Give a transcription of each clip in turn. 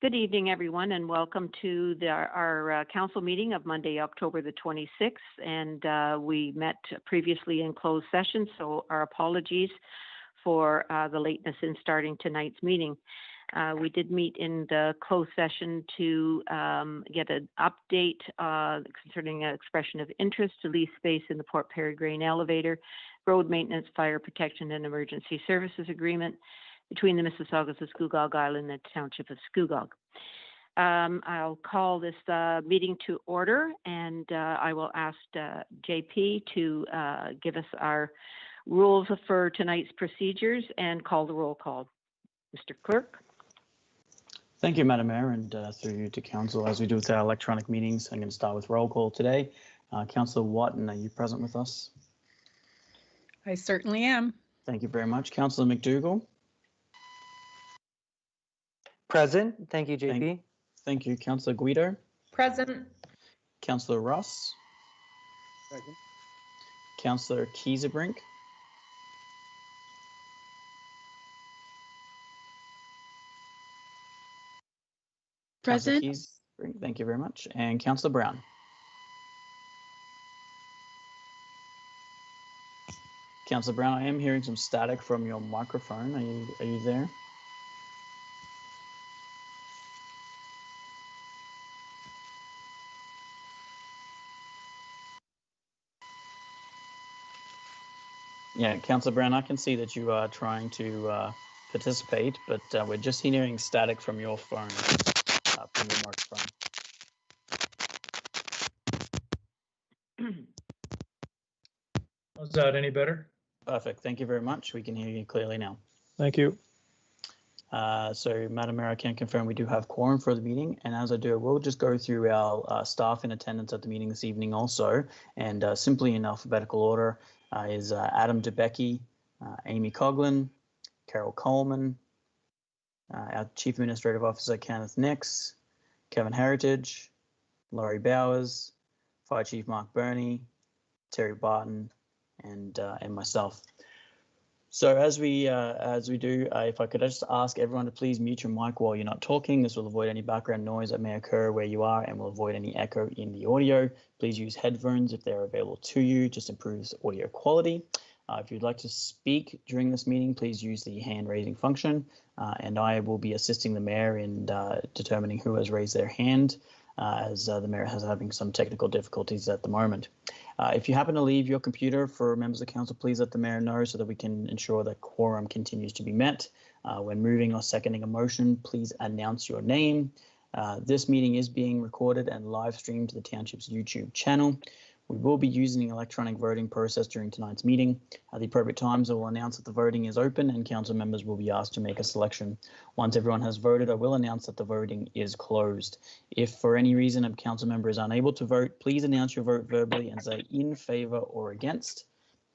Good evening, everyone, and welcome to our council meeting of Monday, October the 26th. And we met previously in closed session, so our apologies for the lateness in starting tonight's meeting. We did meet in the closed session to get an update concerning an expression of interest to lease space in the Port Perry Grain Elevator, road maintenance, fire protection, and emergency services agreement between the Mississaugas of Scugog Island and the Township of Scugog. I'll call this meeting to order, and I will ask JP to give us our rules for tonight's procedures and call the roll call. Mr. Clerk. Thank you, Madam Mayor, and through you to Council. As we do with our electronic meetings, I'm going to start with roll call today. Councillor Watton, are you present with us? I certainly am. Thank you very much. Councillor McDougall. Present. Thank you, JP. Thank you. Councillor Guido. Present. Councillor Ross. Present. Councillor Kieserbrink. Present. Kieserbrink, thank you very much. And Councillor Brown. Councillor Brown, I am hearing some static from your microphone. Are you there? Yeah, Councillor Brown, I can see that you are trying to participate, but we're just hearing static from your phone, from your microphone. Is that any better? Perfect. Thank you very much. We can hear you clearly now. Thank you. So, Madam Mayor, I can confirm we do have quorum for the meeting. And as I do, we'll just go through our staff in attendance at the meeting this evening also. And simply in alphabetical order is Adam DeBecke, Amy Coughlin, Carol Coleman, our Chief Administrative Officer, Kenneth Nix, Kevin Heritage, Laurie Bowers, Fire Chief Mark Burney, Terry Barton, and myself. So as we do, if I could just ask everyone to please mute your mic while you're not talking. This will avoid any background noise that may occur where you are and will avoid any echo in the audio. Please use headphones if they're available to you, just improves audio quality. If you'd like to speak during this meeting, please use the hand raising function, and I will be assisting the mayor in determining who has raised their hand, as the mayor is having some technical difficulties at the moment. If you happen to leave your computer for members of the council, please let the mayor know so that we can ensure that quorum continues to be met. When moving or seconding a motion, please announce your name. This meeting is being recorded and live streamed to the township's YouTube channel. We will be using the electronic voting process during tonight's meeting. At the appropriate times, I will announce that the voting is open and council members will be asked to make a selection. Once everyone has voted, I will announce that the voting is closed. If for any reason a council member is unable to vote, please announce your vote verbally and say in favour or against.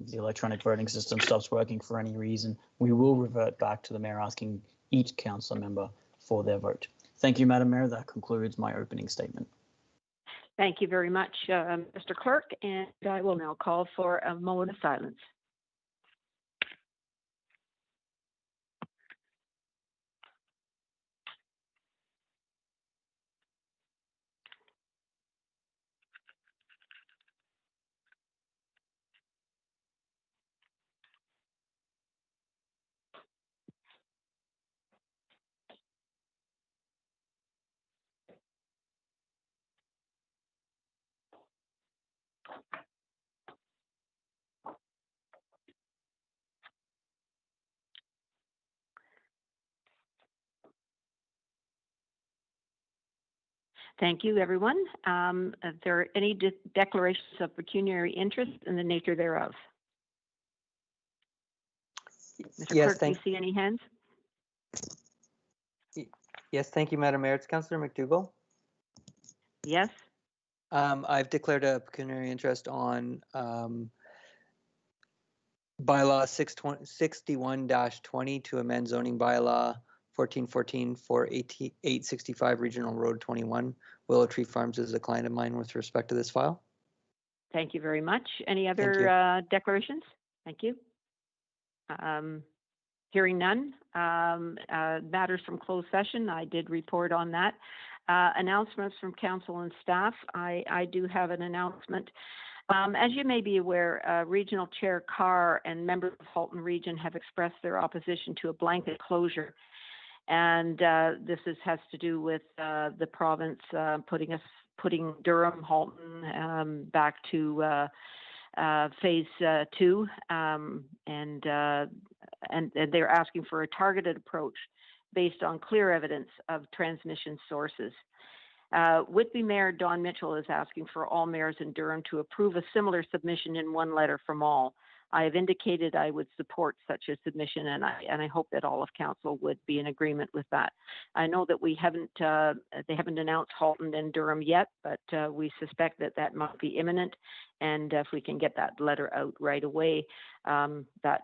If the electronic voting system stops working for any reason, we will revert back to the mayor asking each council member for their vote. Thank you, Madam Mayor. That concludes my opening statement. Thank you very much, Mr. Clerk, and I will now call for a moment of silence. Thank you, everyone. Are there any declarations of pecuniary interest and the nature thereof? Mr. Yes, Clerk, do you see any hands? Yes, thank you, Madam Mayor. It's Councillor McDougall. Yes. I've declared a pecuniary interest on bylaw 61-20 to amend zoning bylaw 1414 for 865 Regional Road 21. Willow Tree Farms is a client of mine with respect to this file. Thank you very much. Any other declarations? Thank you. Hearing none. Matters from closed session, I did report on that. Announcements from council and staff. I do have an announcement. As you may be aware, Regional Chair Carr and members of Halton Region have expressed their opposition to a blanket closure. And this has to do with the province putting Durham, Halton back to phase 2, and they're asking for a targeted approach based on clear evidence of transmission sources. Whitby Mayor Don Mitchell is asking for all mayors in Durham to approve a similar submission in one letter from all. I have indicated I would support such a submission, and I hope that all of council would be in agreement with that. I know that they haven't announced Halton and Durham yet, but we suspect that might be imminent. And if we can get that letter out right away, that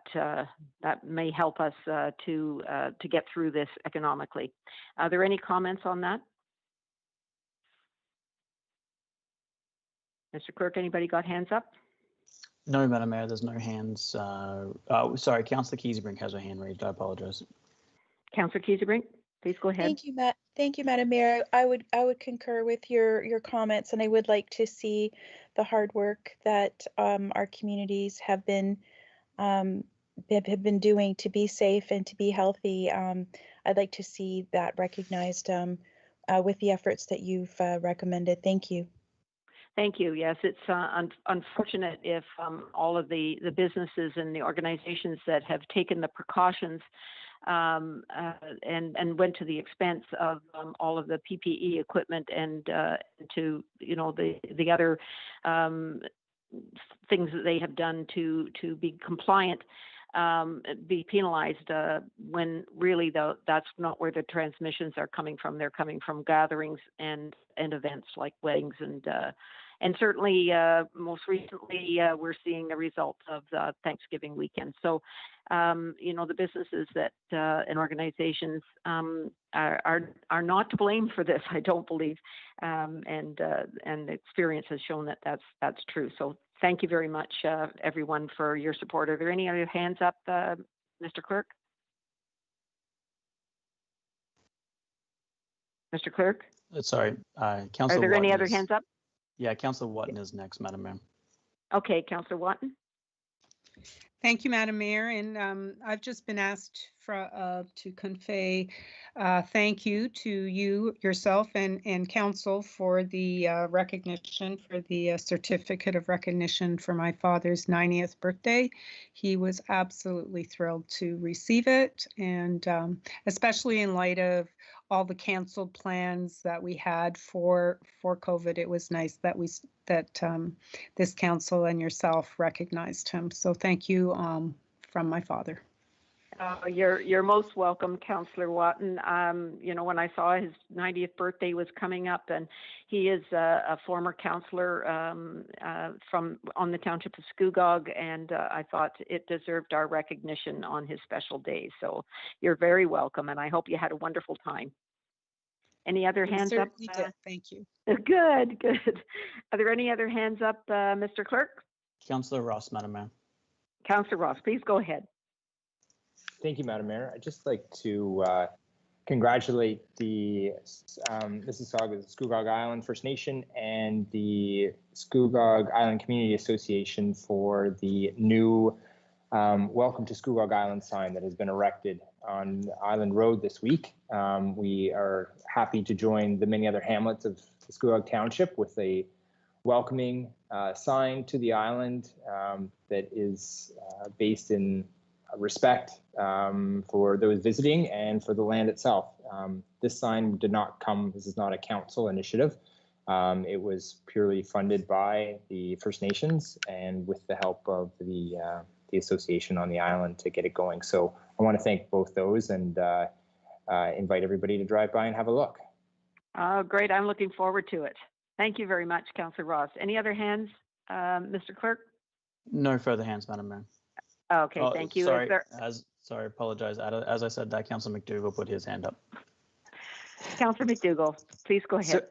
may help us to get through this economically. Are there any comments on that? Mr. Clerk, anybody got hands up? No, Madam Mayor, there's no hands. Sorry, Councillor Keesebrink has her hand raised. I apologize. Councillor Keesebrink, please go ahead. Thank you, Madam Mayor. I would concur with your comments, and I would like to see the hard work that our communities have been doing to be safe and to be healthy. I'd like to see that recognized with the efforts that you've recommended. Thank you. Thank you. Yes, it's unfortunate if all of the businesses and the organizations that have taken the precautions and went to the expense of all of the PPE equipment and to the other things that they have done to be compliant, be penalized when really that's not where the transmissions are coming from. They're coming from gatherings and events like weddings and certainly most recently we're seeing the results of the Thanksgiving weekend. So the businesses that and organizations are not to blame for this, I don't believe, and the experience has shown that that's true. So thank you very much, everyone, for your support. Are there any other hands up, Mr. Clerk? Mr. Clerk? Sorry, Councillor. Are there any other hands up? Yeah, Councillor Watton is next, Madam Mayor. Okay, Councillor Watton. Thank you, Madam Mayor. And I've just been asked to convey thank you to yourself and council for the recognition, for the certificate of recognition for my father's 90th birthday. He was absolutely thrilled to receive it, and especially in light of all the canceled plans that we had for COVID, it was nice that this council and yourself recognized him. So thank you from my father. You're most welcome, Councillor Watton. When I saw his 90th birthday was coming up, and he is a former councillor on the township of Scugog, and I thought it deserved our recognition on his special day. So you're very welcome, and I hope you had a wonderful time. Any other hands up? Did. Thank you. Good. Are there any other hands up, Mr. Clerk? Councillor Ross, Madam Mayor. Councillor Ross, please go ahead. Thank you, Madam Mayor. I'd just like to congratulate the Mississauga Scugog Island First Nation and the Scugog Island Community Association for the new Welcome to Scugog Island sign that has been erected on Island Road this week. We are happy to join the many other hamlets of the Scugog Township with a welcoming sign to the island that is based in respect for those visiting and for the land itself. This sign did not come, this is not a council initiative. It was purely funded by the First Nations and with the help of the association on the island to get it going. So I want to thank both those and invite everybody to drive by and have a look. Great, I'm looking forward to it. Thank you very much, Councillor Ross. Any other hands, Mr. Clerk? No further hands, Madam Mayor. Okay, thank you. Sorry, apologize. As I said, that Councillor McDougall put his hand up. Councillor McDougall, please go ahead.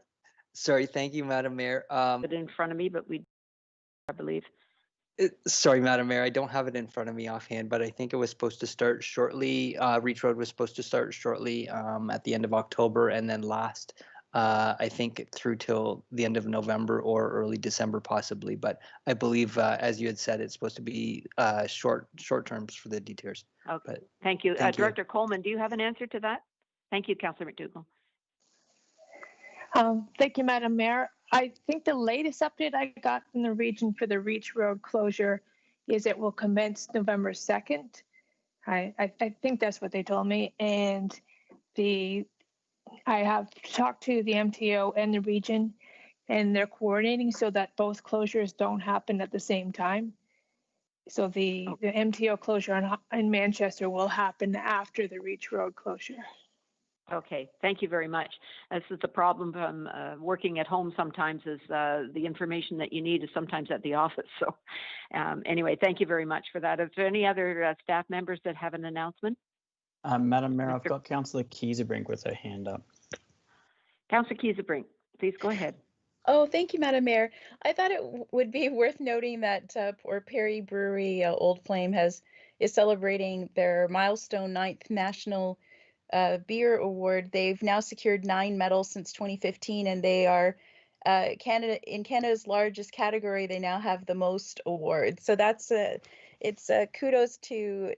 Sorry, thank you, Madam Mayor. It in front of me, but I believe. Sorry, Madam Mayor, I don't have it in front of me offhand, but I think it was supposed to start shortly. Reach Road was supposed to start shortly at the end of October and then last, I think, through till the end of November or early December possibly. But I believe, as you had said, it's supposed to be short terms for the detours. Okay, But thank you. thank you. Director Coleman, do you have an answer to that? Thank you, Councillor McDougall. Thank you, Madam Mayor. I think the latest update I got from the region for the Reach Road closure is it will commence November 2nd. I think that's what they told me. And I have talked to the MTO and the region, and they're coordinating so that both closures don't happen at the same time. So the MTO closure in Manchester will happen after the Reach Road closure. Okay, thank you very much. This is the problem from working at home sometimes is the information that you need is sometimes at the office. So anyway, thank you very much for that. Is there any other staff members that have an announcement? Madam Mayor, I've got Councillor Kiesebrink with her hand up. Councillor Kiesebrink, please go ahead. Oh, thank you, Madam Mayor. I thought it would be worth noting that Port Perry Brewery Old Flame is celebrating their milestone 9th National Beer Award. They've now secured 9 medals since 2015, and they are Canada's largest category. They now have the most awards. So that's it's kudos to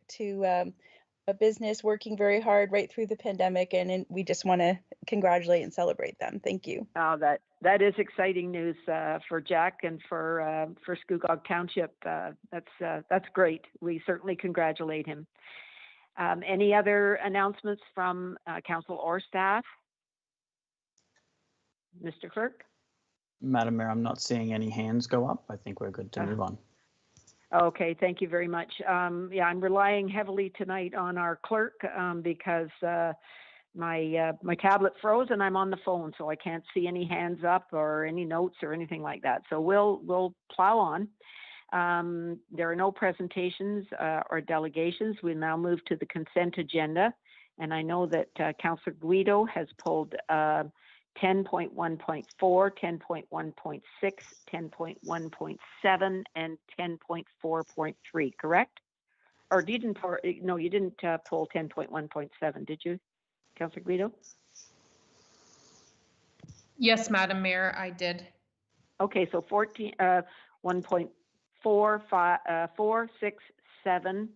a business working very hard right through the pandemic, and we just want to congratulate and celebrate them. Thank you. Oh, that is exciting news for Jack and for Scugog Township. That's great. We certainly congratulate him. Any other announcements from council or staff? Mr. Clerk? Madam Mayor, I'm not seeing any hands go up. I think we're good to move on. Okay, thank you very much. Yeah, I'm relying heavily tonight on our clerk because my tablet froze and I'm on the phone, so I can't see any hands up or any notes or anything like that. So we'll plow on. There are no presentations or delegations. We now move to the consent agenda. And I know that Councillor Guido has pulled 10.1.4, 10.1.6, 10.1.7, and 10.4.3, correct? Or you didn't pull, no, you didn't pull 10.1.7, did you, Councillor Guido? Yes, Madam Mayor, I did. Okay, so 1.4, 4, 6, 7,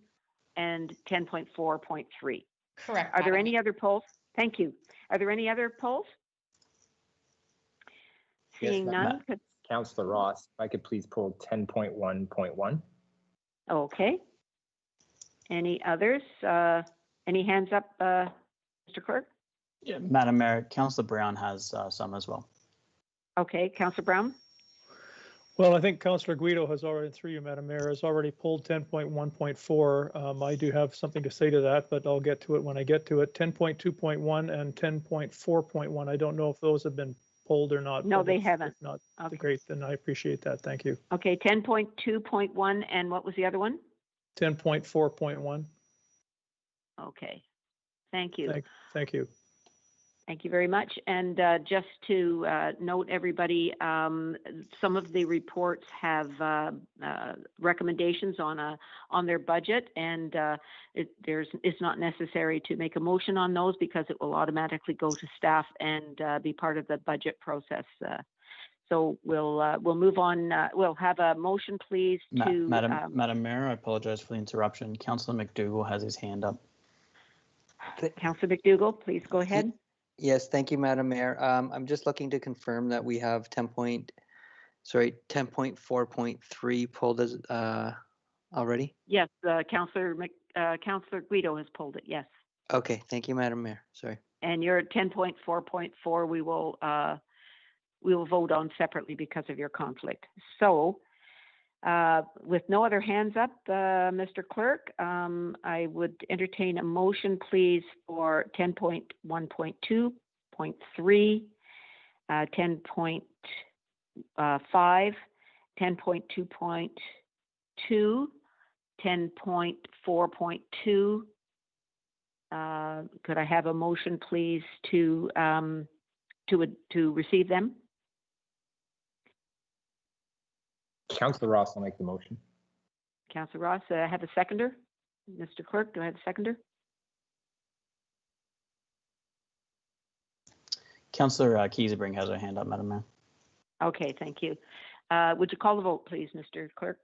and 10.4.3. Correct. Are there Madam any other polls? Thank you. Are there any other polls? Seeing none. Councillor Ross, if I could please pull 10.1.1. Okay. Any others? Any hands up, Mr. Clerk? Yeah, Madam Mayor, Councillor Brown has some as well. Okay, Councillor Brown? Well, I think Councillor Guido has already, through you, Madam Mayor, has already pulled 10.1.4. I do have something to say to that, but I'll get to it when I get to it. 10.2.1 and 10.4.1. I don't know if those have been pulled or not. No, they haven't. If not, Okay. great, then I appreciate that. Thank you. Okay, 10.2.1, and what was the other one? 10.4.1. Okay, thank you. Thank you. Thank you very much. And just to note, everybody, some of the reports have recommendations on their budget, and it's not necessary to make a motion on those because it will automatically go to staff and be part of the budget process. So we'll move on. We'll have a motion, please. Madam Mayor, I apologize for the interruption. Councillor McDougall has his hand up. Councillor McDougall, please go ahead. Yes, thank you, Madam Mayor. I'm just looking to confirm that we have 10.4.3 pulled as already. Yes, Councillor Guido has pulled it. Yes. Okay, thank you, Madam Mayor. Sorry. And your 10.4.4 we will vote on separately because of your conflict. So with no other hands up, Mr. Clerk, I would entertain a motion, please, for 10.1.2.3, 10.5, 10.2.2, 10.4.2. Could I have a motion, please, to receive them? Councillor Ross will make the motion. Councillor Ross, have a seconder? Mr. Clerk, do I have a seconder? Councillor Kiesebrink has her hand up, Madam Mayor. Okay, thank you. Would you call the vote, please, Mr. Clerk?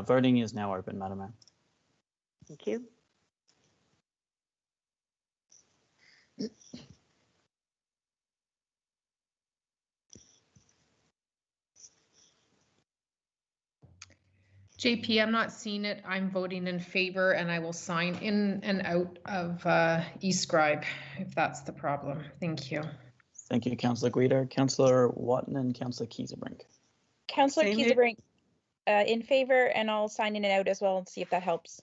Voting is now open, Madam Mayor. Thank you. JP, I'm not seeing it. I'm voting in favor, and I will sign in and out of eScribe if that's the problem. Thank you. Thank you, Councillor Guido. Councillor Watton and Councillor Kiesebrink. Councillor Same here. Kiesebrink, in favor, and I'll sign in and out as well and see if that helps.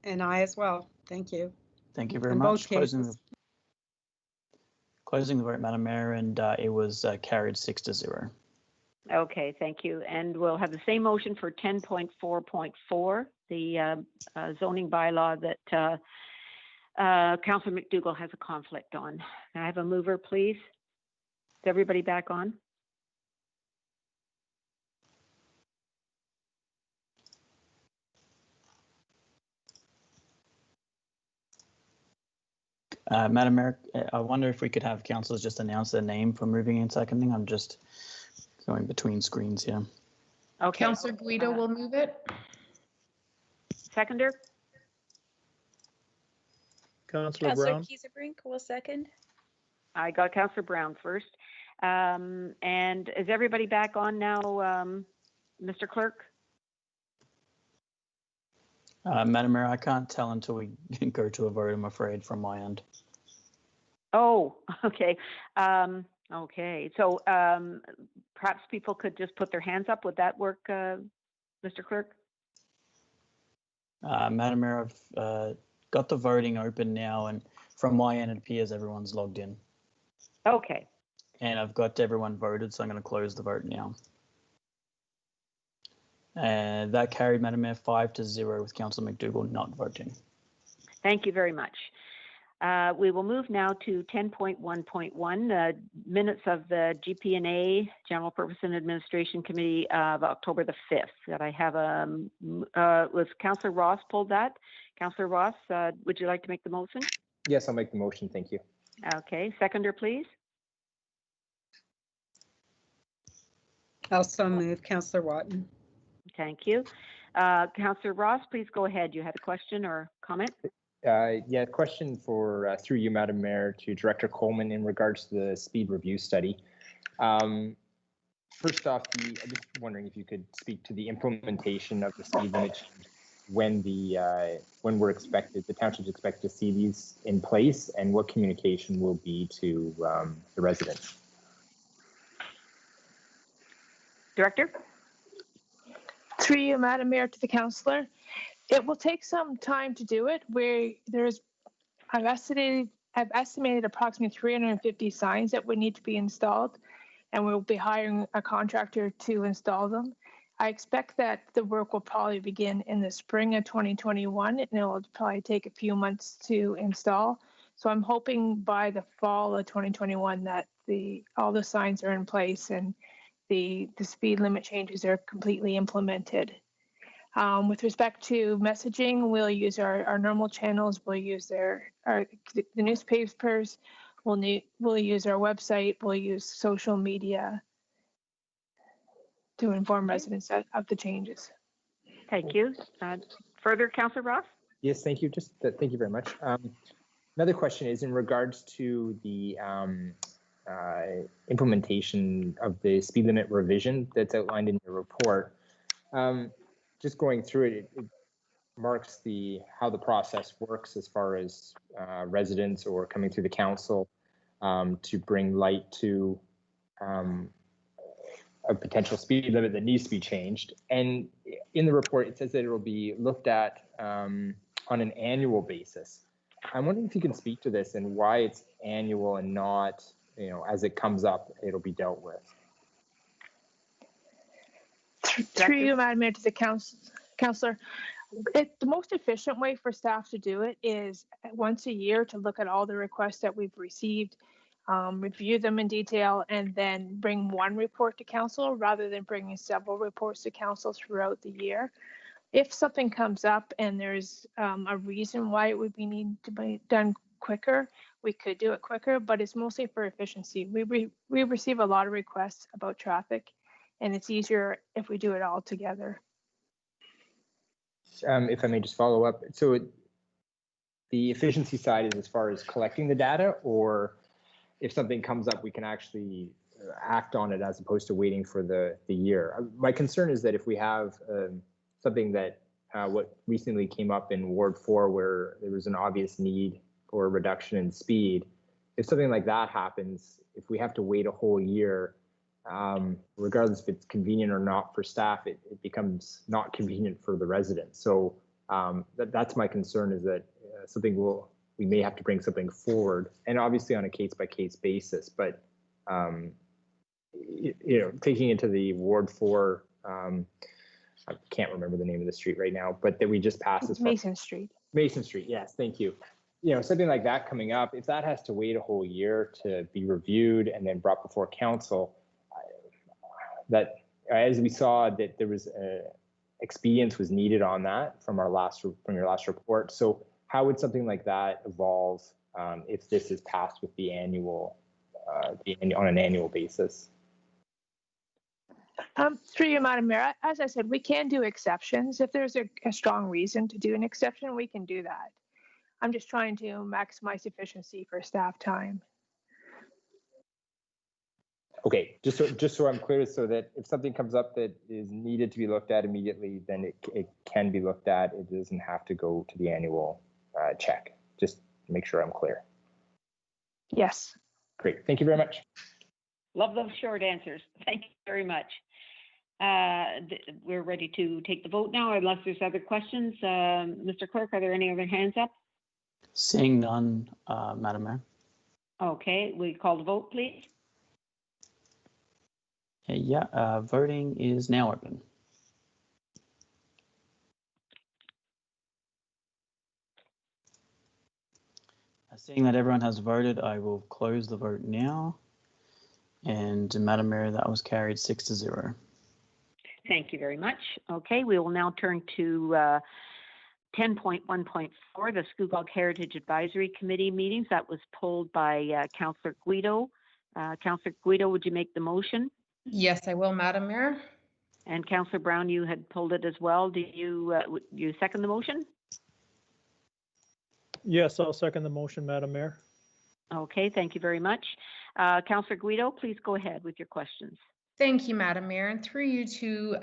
And I as well. Thank you. Thank you very In much. both cases. Closing the vote, Madam Mayor, and it was carried 6-0. Okay, thank you. And we'll have the same motion for 10.4.4, the zoning bylaw that Councillor McDougall has a conflict on. Can I have a mover, please? Is everybody back on? Madam Mayor, I wonder if we could have councillors just announce their name for moving and seconding. I'm just going between screens here. Okay. Councillor Guido will move it. Seconder? Councillor Councillor Brown. Kiesebrink will second. I got Councillor Brown first. And is everybody back on now, Mr. Clerk? Madam Mayor, I can't tell until we go to a vote, I'm afraid, from my end. Oh, okay. Okay, so perhaps people could just put their hands up. Would that work, Mr. Clerk? Madam Mayor, I've got the voting open now, and from my end, it appears everyone's logged in. Okay. And I've got everyone voted, so I'm going to close the vote now. And that carried, Madam Mayor, 5-0 with Councillor McDougall not voting. Thank you very much. We will move now to 10.1.1, minutes of the GP&A, General Purpose and Administration Committee of October the 5th. That I have was Councillor Ross pulled that. Councillor Ross, would you like to make the motion? Yes, I'll make the motion. Thank you. Okay, seconder, please. Also move, Councillor Watton. Thank you. Councillor Ross, please go ahead. You had a question or comment? Yeah, question for, through you, Madam Mayor, to Director Coleman in regards to the speed review study. First off, I'm just wondering if you could speak to the implementation of the speed limit change when the township's expected to see these in place, and what communication will be to the residents. Director? Through you, Madam Mayor, to the councillor. It will take some time to do it. I've estimated approximately 350 signs that would need to be installed, and we'll be hiring a contractor to install them. I expect that the work will probably begin in the spring of 2021, and it will probably take a few months to install. So I'm hoping by the fall of 2021 that all the signs are in place and the speed limit changes are completely implemented. With respect to messaging, we'll use our normal channels. We'll use the newspapers. We'll use our website. We'll use social media to inform residents of the changes. Thank you. Further, Councillor Ross? Yes, thank you. Thank you very much. Another question is in regards to the implementation of the speed limit revision that's outlined in your report. Just going through it, it marks how the process works as far as residents or coming through the council to bring light to a potential speed limit that needs to be changed. And in the report, it says that it will be looked at on an annual basis. I'm wondering if you can speak to this and why it's annual and not, as it comes up, it'll be dealt with. Through you, Madam Mayor, to the councillor. The most efficient way for staff to do it is once a year to look at all the requests that we've received. review them in detail, and then bring one report to council rather than bringing several reports to council throughout the year. If something comes up and there's a reason why it would be need to be done quicker, we could do it quicker, but it's mostly for efficiency. We receive a lot of requests about traffic, and it's easier if we do it all together. If I may just follow up, so the efficiency side is as far as collecting the data, or if something comes up, we can actually act on it as opposed to waiting for the year. My concern is that if we have something that what recently came up in Ward 4, where there was an obvious need for a reduction in speed, if something like that happens, if we have to wait a whole year, regardless if it's convenient or not for staff, it becomes not convenient for the residents. So that's my concern, is that we may have to bring something forward, and obviously on a case-by-case basis. But taking into the Ward 4, I can't remember the name of the street right now, but that we just passed as Mason Street. Mason Street, yes, thank you. Something like that coming up, if that has to wait a whole year to be reviewed and then brought before council, that as we saw that there was expedience was needed on that from your last report. So how would something like that evolve if this is passed with the annual on an annual basis? Through you, Madam Mayor, as I said, we can do exceptions. If there's a strong reason to do an exception, we can do that. I'm just trying to maximize efficiency for staff time. Okay, just so I'm clear, so that if something comes up that is needed to be looked at immediately, then it can be looked at. It doesn't have to go to the annual check. Just to make sure I'm clear. Yes. Great, thank you very much. Love those short answers. Thank you very much. We're ready to take the vote now, unless there's other questions. Mr. Clerk, are there any other hands up? Seeing none, Madam Mayor. Okay, we call the vote, please. Yeah, voting is now open. Seeing that everyone has voted, I will close the vote now. And Madam Mayor, that was carried 6-0. Thank you very much. Okay, we will now turn to 10.1.4, the Scugog Heritage Advisory Committee meetings. That was pulled by Councillor Guido. Councillor Guido, would you make the motion? Yes, I will, Madam Mayor. And Councillor Brown, you had pulled it as well. Do you second the motion? Yes, I'll second the motion, Madam Mayor. Okay, thank you very much. Councillor Guido, please go ahead with your questions. Thank you, Madam Mayor, and through you to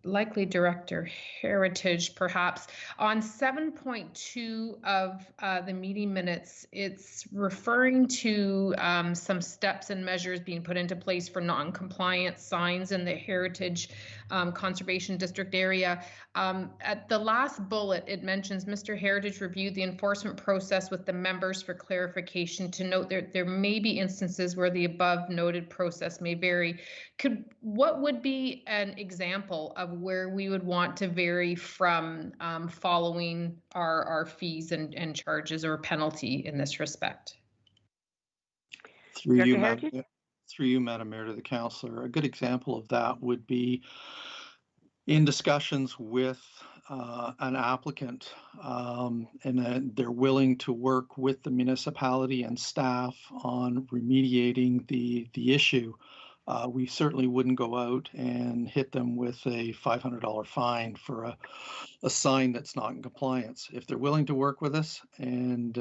likely Director Heritage, perhaps. On 7.2 of the meeting minutes, it's referring to some steps and measures being put into place for non-compliant signs in the Heritage Conservation District area. At the last bullet, it mentions Mr. Heritage reviewed the enforcement process with the members for clarification to note there may be instances where the above noted process may vary. What would be an example of where we would want to vary from following our fees and charges or penalty in this respect? Through you, Madam Mayor, to the councillor, a good example of that would be in discussions with an applicant, and they're willing to work with the municipality and staff on remediating the issue. We certainly wouldn't go out and hit them with a $500 fine for a sign that's not in compliance. If they're willing to work with us and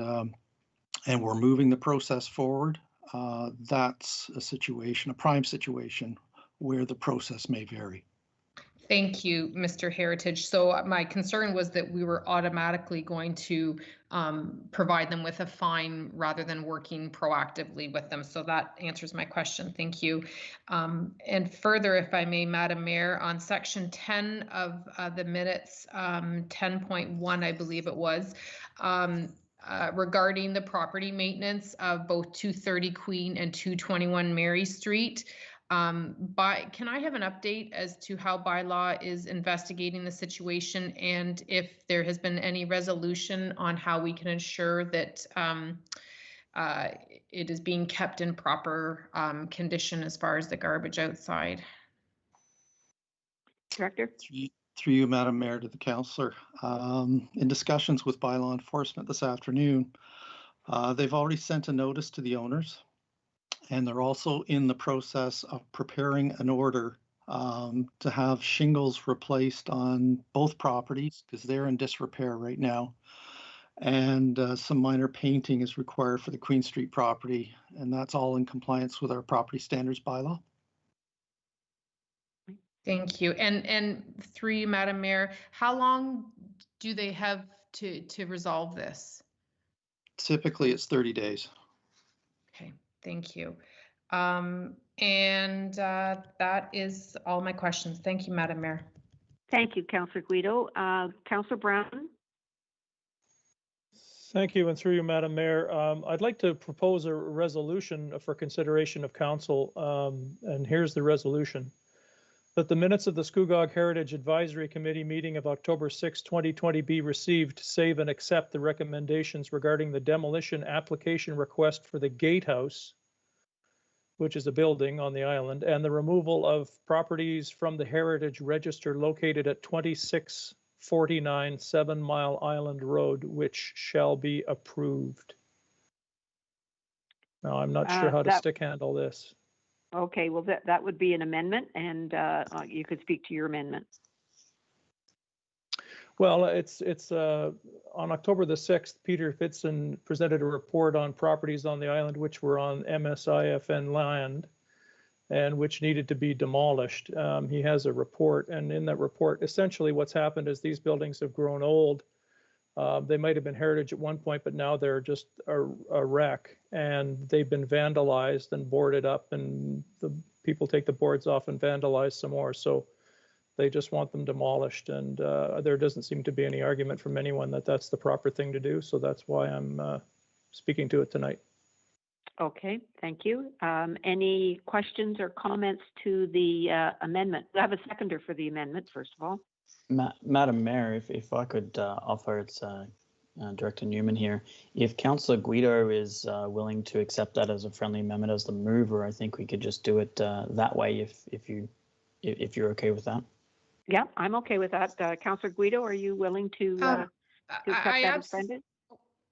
we're moving the process forward, that's a prime situation where the process may vary. Thank you, Mr. Heritage. So my concern was that we were automatically going to provide them with a fine rather than working proactively with them. So that answers my question. Thank you. And further, if I may, Madam Mayor, on section 10 of the minutes, 10.1, I believe it was, regarding the property maintenance of both 230 Queen and 221 Mary Street. Can I have an update as to how bylaw is investigating the situation and if there has been any resolution on how we can ensure that it is being kept in proper condition as far as the garbage outside. Director? Through you, Madam Mayor, to the councillor. In discussions with bylaw enforcement this afternoon, they've already sent a notice to the owners, and they're also in the process of preparing an order to have shingles replaced on both properties because they're in disrepair right now. And some minor painting is required for the Queen Street property, and that's all in compliance with our property standards bylaw. Thank you. And through you, Madam Mayor, how long do they have to resolve this? Typically, it's 30 days. Okay, thank you. That is all my questions. Thank you, Madam Mayor. Thank you, Councillor Guido. Councillor Brown? Thank you, and through you, Madam Mayor. I'd like to propose a resolution for consideration of council, and here's the resolution. That the minutes of the Scugog Heritage Advisory Committee meeting of October 6, 2020 be received, save and accept the recommendations regarding the demolition application request for the Gatehouse, which is a building on the island, and the removal of properties from the Heritage Register located at 2649 7 Mile Island Road, which shall be approved. Now, I'm not sure how to stick handle this. Okay, well, that would be an amendment, and you could speak to your amendment. Well, it's on October the 6th, Peter Fitzen presented a report on properties on the island which were on MSIFN land and which needed to be demolished. He has a report, and in that report, essentially what's happened is these buildings have grown old. They might have been heritage at one point, but now they're just a wreck, and they've been vandalized and boarded up, and the people take the boards off and vandalize some more. So they just want them demolished, and there doesn't seem to be any argument from anyone that that's the proper thing to do. So that's why I'm speaking to it tonight. Okay, thank you. Any questions or comments to the amendment? I have a seconder for the amendment, first of all. Madam Mayor, if I could offer, it's Director Newman here. If Councillor Guido is willing to accept that as a friendly amendment as the mover, I think we could just do it that way if you're okay with that. Yeah, I'm okay with that. Councillor Guido, are you willing to accept that as friendly?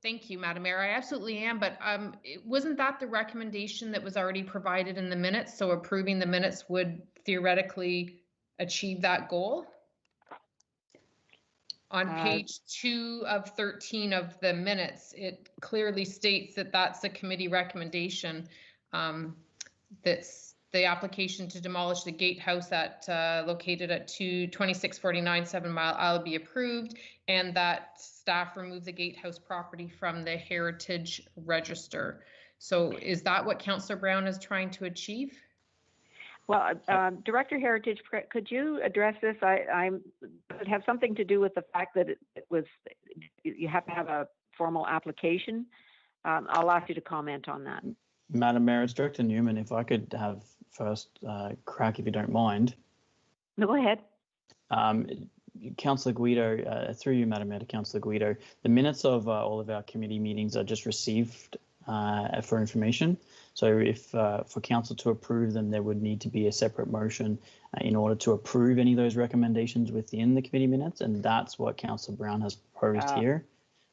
Thank you, Madam Mayor. I absolutely am, but wasn't that the recommendation that was already provided in the minutes? So approving the minutes would theoretically achieve that goal? On page 2 of 13 of the minutes, it clearly states that that's a committee recommendation. That's the application to demolish the gatehouse located at 2649 7 Mile Isle be approved, and that staff remove the gatehouse property from the Heritage Register. So is that what Councillor Brown is trying to achieve? Well, Director Heritage, could you address this? It have something to do with the fact that you have to have a formal application. I'll ask you to comment on that. Madam Mayor, it's Director Newman. If I could have first crack, if you don't mind. No, go ahead. Councillor Guido, through you, Madam Mayor, to Councillor Guido, the minutes of all of our committee meetings are just received for information. So if for council to approve them, there would need to be a separate motion in order to approve any of those recommendations within the committee minutes. And that's what Councillor Brown has proposed here,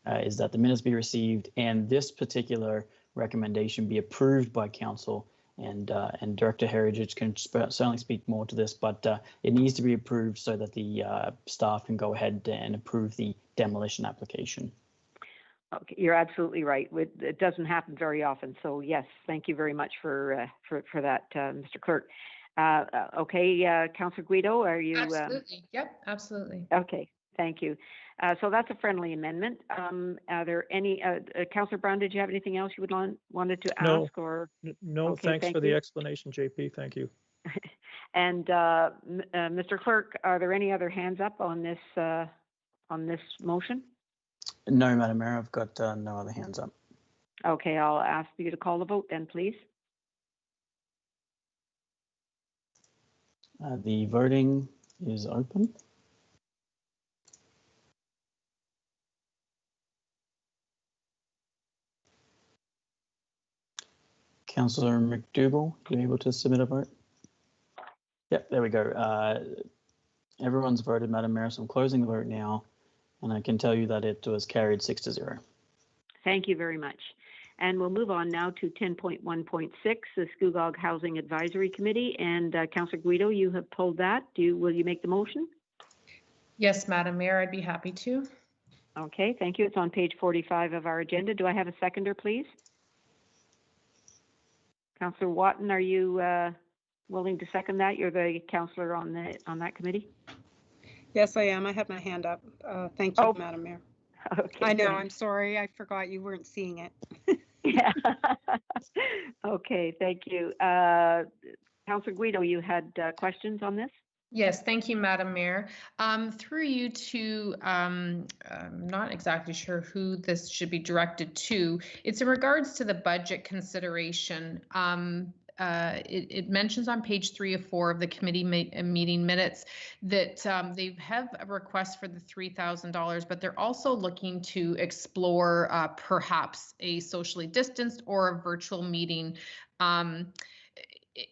is that the minutes be received and this particular recommendation be approved by council. And Director Heritage can certainly speak more to this, but it needs to be approved so that the staff can go ahead and approve the demolition application. Okay, you're absolutely right. It doesn't happen very often. So yes, thank you very much for that, Mr. Clerk. Okay, Councillor Guido, are you? Absolutely. Yep, absolutely. Okay, thank you. So that's a friendly amendment. Are there any, Councillor Brown, did you have anything else you wanted to ask? Or no, okay, thanks for the explanation, JP. Thank you. And Mr. Clerk, are there any other hands up on this motion? No, Madam Mayor, I've got no other hands up. Okay, I'll ask you to call the vote then, please. The voting is open. Councillor McDougall, you able to submit a vote? Yep, there we go. Everyone's voted, Madam Mayor, so I'm closing the vote now, and I can tell you that it was carried 6-0. Thank you very much. And we'll move on now to 10.1.6, the Scugog Housing Advisory Committee. And Councillor Guido, you have pulled that. Will you make the motion? Yes, Madam Mayor, I'd be happy to. Okay, thank you. It's on page 45 of our agenda. Do I have a seconder, please? Councillor Watton, are you willing to second that? You're the councillor on that committee. Yes, I am. I have my hand up. Thank you, Oh. Madam Mayor. Okay. I know, thanks. I'm sorry. I forgot you weren't seeing it. Yeah. Okay, thank you. Councillor Guido, you had questions on this? Yes, thank you, Madam Mayor. Through you to, I'm not exactly sure who this should be directed to. It's in regards to the budget consideration. It mentions on page 3 of 4 of the committee meeting minutes that they have a request for the $3,000, but they're also looking to explore perhaps a socially distanced or a virtual meeting.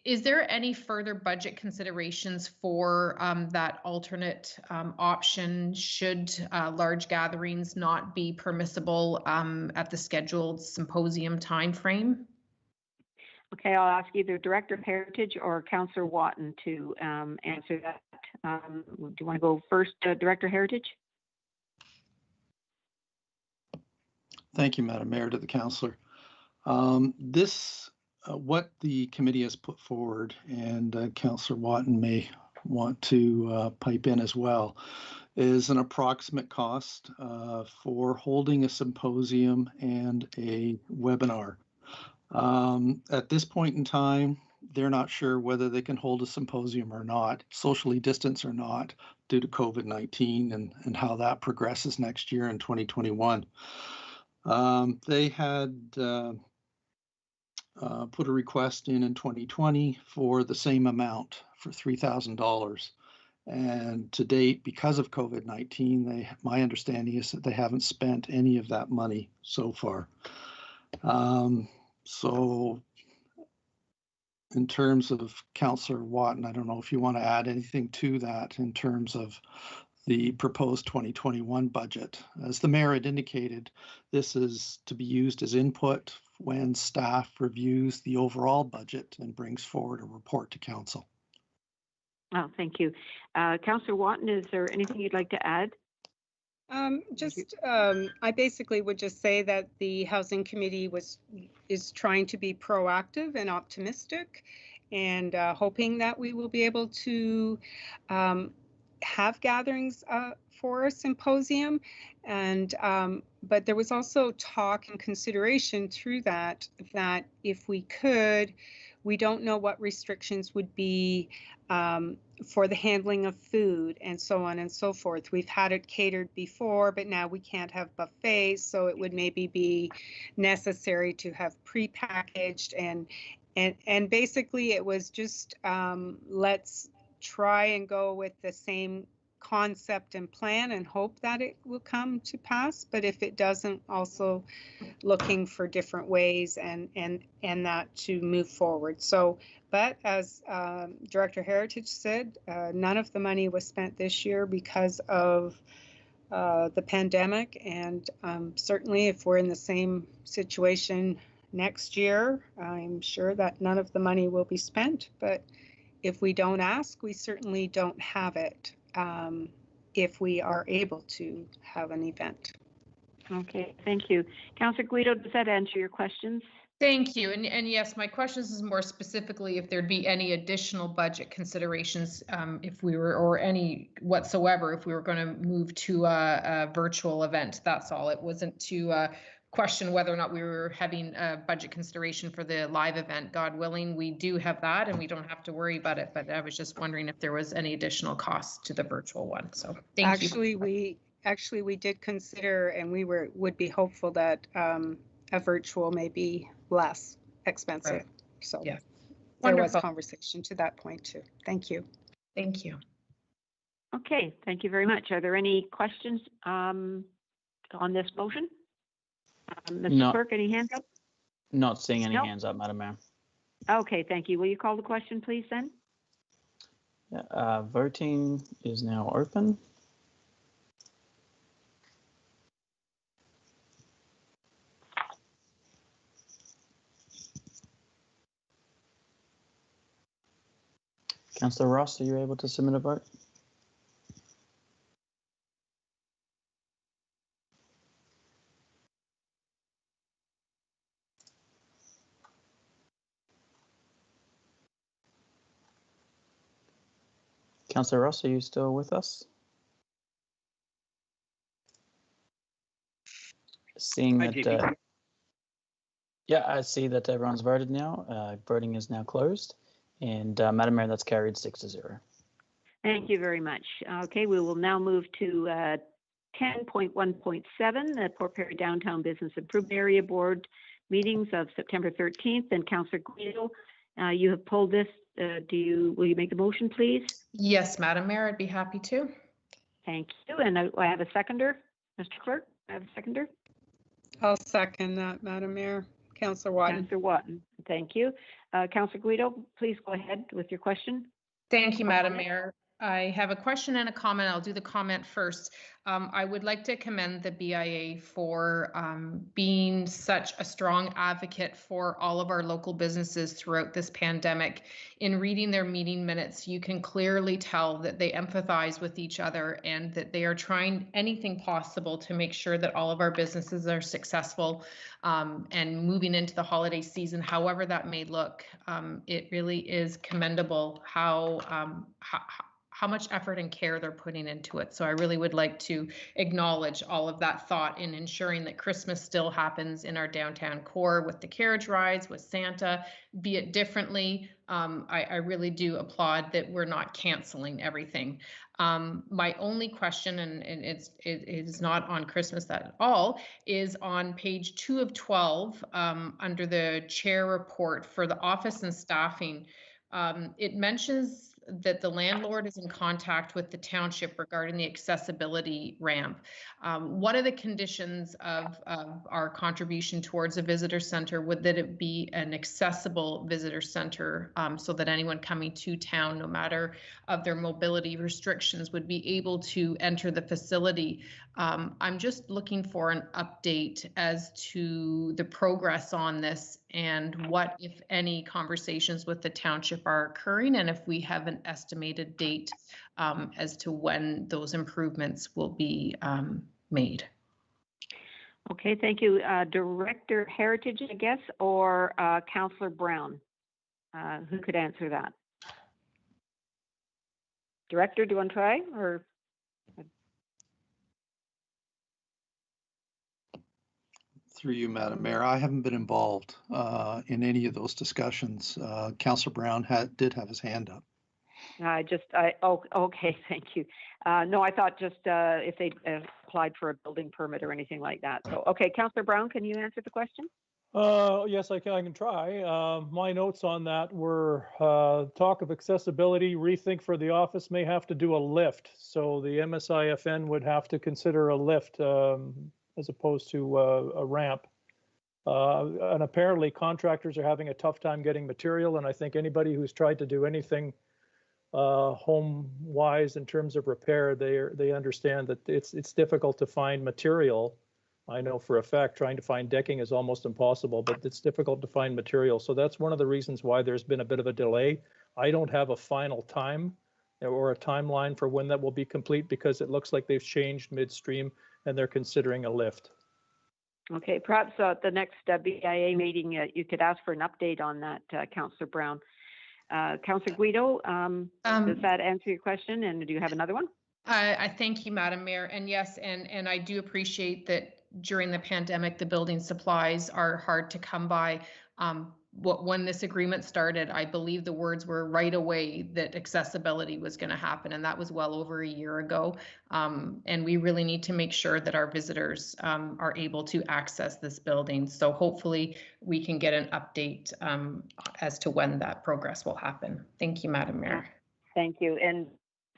Is there any further budget considerations for that alternate option should large gatherings not be permissible at the scheduled symposium timeframe? Okay, I'll ask either Director of Heritage or Councillor Watton to answer that. Do you want to go first, Director Heritage? Thank you, Madam Mayor, to the councillor. What the committee has put forward, and Councillor Watton may want to pipe in as well, is an approximate cost for holding a symposium and a webinar. At this point in time, they're not sure whether they can hold a symposium or not, socially distanced or not, due to COVID-19 and how that progresses next year in 2021. They had put a request in 2020 for the same amount, for $3,000. And to date, because of COVID-19, my understanding is that they haven't spent any of that money so far. So in terms of Councillor Watton, I don't know if you want to add anything to that in terms of the proposed 2021 budget. As the mayor had indicated, this is to be used as input when staff reviews the overall budget and brings forward a report to council. Oh, thank you. Councillor Watton, is there anything you'd like to add? I basically would just say that the Housing Committee is trying to be proactive and optimistic, and hoping that we will be able to have gatherings for a symposium. And but there was also talk and consideration through that if we could, we don't know what restrictions would be for the handling of food and so on and so forth. We've had it catered before, but now we can't have buffets, so it would maybe be necessary to have prepackaged and basically it was just let's try and go with the same concept and plan and hope that it will come to pass. But if it doesn't, also looking for different ways and that to move forward. So, but as Director Heritage said, none of the money was spent this year because of the pandemic. And certainly if we're in the same situation next year, I'm sure that none of the money will be spent. But if we don't ask, we certainly don't have it if we are able to have an event. Okay, thank you. Councillor Guido, does that answer your questions? Thank you. And yes, my questions is more specifically if there'd be any additional budget considerations if we were, or any whatsoever, if we were going to move to a virtual event. That's all. It wasn't to question whether or not we were having a budget consideration for the live event. God willing, we do have that and we don't have to worry about it. But I was just wondering if there was any additional costs to the virtual one. So thank you. Actually, we did consider, and we would be hopeful that a virtual may be less expensive. Right. So yeah, there was conversation to that point too. Thank you. Thank you. Okay, thank you very much. Are there any questions on this motion? Mr. Clerk, any hands up? Not seeing any hands up, Madam Mayor. Okay, thank you. Will you call the question, please, then? Yeah, voting is now open. Councillor Ross, are you able to submit a vote? Councillor Ross, are you still with us? Seeing that, yeah, I see that everyone's voted now. Voting is now closed, and Madam Mayor, that's carried 6-0. Thank you very much. Okay, we will now move to 10.1.7, the Port Perry Downtown Business Improvement Area Board meetings of September 13th. And Councillor Guido, you have pulled this. Will you make the motion, please? Yes, Madam Mayor, I'd be happy to. Thank you. And I have a seconder. Mr. Clerk, I have a seconder. I'll second that, Madam Mayor. Councillor Watton. Councillor Watton, thank you. Councillor Guido, please go ahead with your question. Thank you, Madam Mayor. I have a question and a comment. I'll do the comment first. I would like to commend the BIA for being such a strong advocate for all of our local businesses throughout this pandemic. In reading their meeting minutes, you can clearly tell that they empathize with each other and that they are trying anything possible to make sure that all of our businesses are successful and moving into the holiday season, however that may look. It really is commendable how much effort and care they're putting into it. So I really would like to acknowledge all of that thought in ensuring that Christmas still happens in our downtown core with the carriage rides, with Santa, be it differently. I really do applaud that we're not canceling everything. My only question, and it is not on Christmas at all, is on page 2 of 12 under the chair report for the office and staffing. It mentions that the landlord is in contact with the township regarding the accessibility ramp. What are the conditions of our contribution towards a visitor center? Would that it be an accessible visitor center so that anyone coming to town, no matter of their mobility restrictions, would be able to enter the facility? I'm just looking for an update as to the progress on this and what, if any, conversations with the township are occurring, and if we have an estimated date as to when those improvements will be made. Okay, thank you. Director Heritage, I guess, or Councillor Brown? Who could answer that? Director, do you want to try, or? Through you, Madam Mayor, I haven't been involved in any of those discussions. Councillor Brown did have his hand up. Okay, thank you. No, I thought just if they applied for a building permit or anything like that. So, okay, Councillor Brown, can you answer the question? Yes, I can try. My notes on that were talk of accessibility, rethink for the office may have to do a lift. So the MSIFN would have to consider a lift as opposed to a ramp. And apparently contractors are having a tough time getting material. And I think anybody who's tried to do anything home-wise in terms of repair, they understand that it's difficult to find material. I know for a fact trying to find decking is almost impossible, but it's difficult to find material. So that's one of the reasons why there's been a bit of a delay. I don't have a final time or a timeline for when that will be complete because it looks like they've changed midstream and they're considering a lift. Okay, perhaps at the next BIA meeting, you could ask for an update on that, Councillor Brown. Councillor Guido, does that answer your question? And do you have another one? I thank you, Madam Mayor. And yes, and I do appreciate that during the pandemic, the building supplies are hard to come by. When this agreement started, I believe the words were right away that accessibility was going to happen, and that was well over a year ago. And we really need to make sure that our visitors are able to access this building. So hopefully we can get an update as to when that progress will happen. Thank you, Madam Mayor. Thank you. And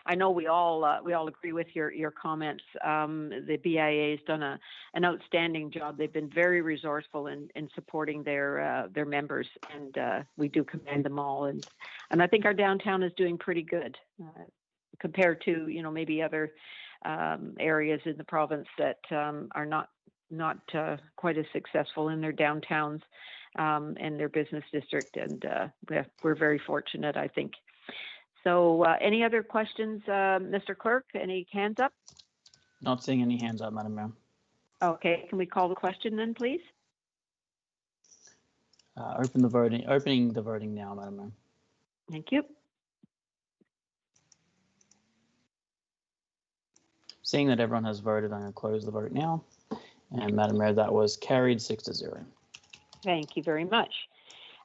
I know we all agree with your comments. The BIA has done an outstanding job. They've been very resourceful in supporting their members, and we do commend them all. And I think our downtown is doing pretty good compared to maybe other areas in the province that are not quite as successful in their downtowns and their business district. And we're very fortunate, I think. So any other questions, Mr. Clerk? Any hands up? Not seeing any hands up, Madam Mayor. Okay, can we call the question then, please? Opening the voting now, Madam Mayor. Thank you. Seeing that everyone has voted, I'm going to close the vote now. And Madam Mayor, that was carried 6-0. Thank you very much.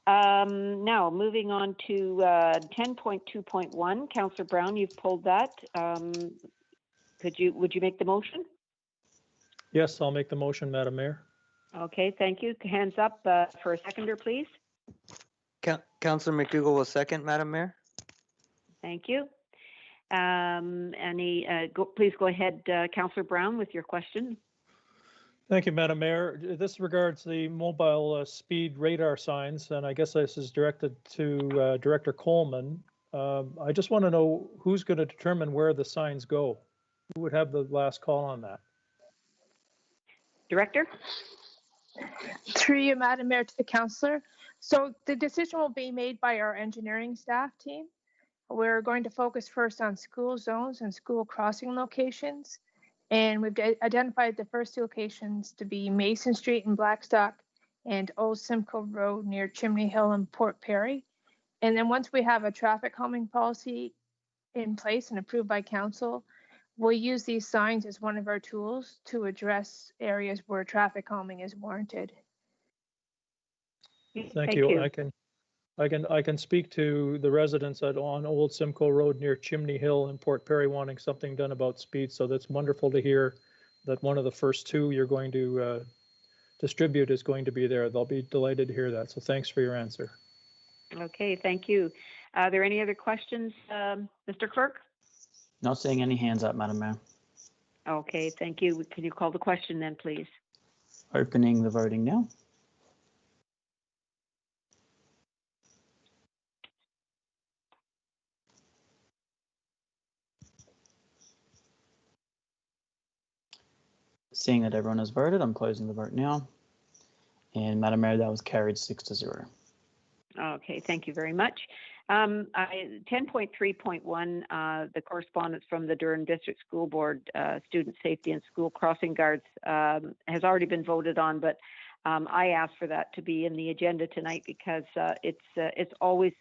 Now, moving on to 10.2.1, Councillor Brown, you've pulled that. Would you make the motion? Yes, I'll make the motion, Madam Mayor. Okay, thank you. Hands up for a seconder, please. Councillor McDougall will second, Madam Mayor. Thank you. Please go ahead, Councillor Brown, with your question. Thank you, Madam Mayor. This regards the mobile speed radar signs, and I guess this is directed to Director Coleman. I just want to know who's going to determine where the signs go. Who would have the last call on that? Director? Through you, Madam Mayor, to the councillor. So the decision will be made by our engineering staff team. We're going to focus first on school zones and school crossing locations. And we've identified the first two locations to be Mason Street in Blackstock and Old Simcoe Road near Chimney Hill and Port Perry. And then once we have a traffic calming policy in place and approved by council, we'll use these signs as one of our tools to address areas where traffic calming is warranted. Thank you. I can speak to the residents on Old Simcoe Road near Chimney Hill and Port Perry wanting something done about speed. So that's wonderful to hear that one of the first two you're going to distribute is going to be there. They'll be delighted to hear that. So thanks for your answer. Okay, thank you. Are there any other questions, Mr. Clerk? Not seeing any hands up, Madam Mayor. Okay, thank you. Can you call the question then, please? Opening the voting now. Seeing that everyone has voted, I'm closing the vote now. And Madam Mayor, that was carried 6-0. Okay, thank you very much. 10.3.1, the correspondence from the Durham District School Board, Student Safety and School Crossing Guards has already been voted on, but I asked for that to be in the agenda tonight because it's always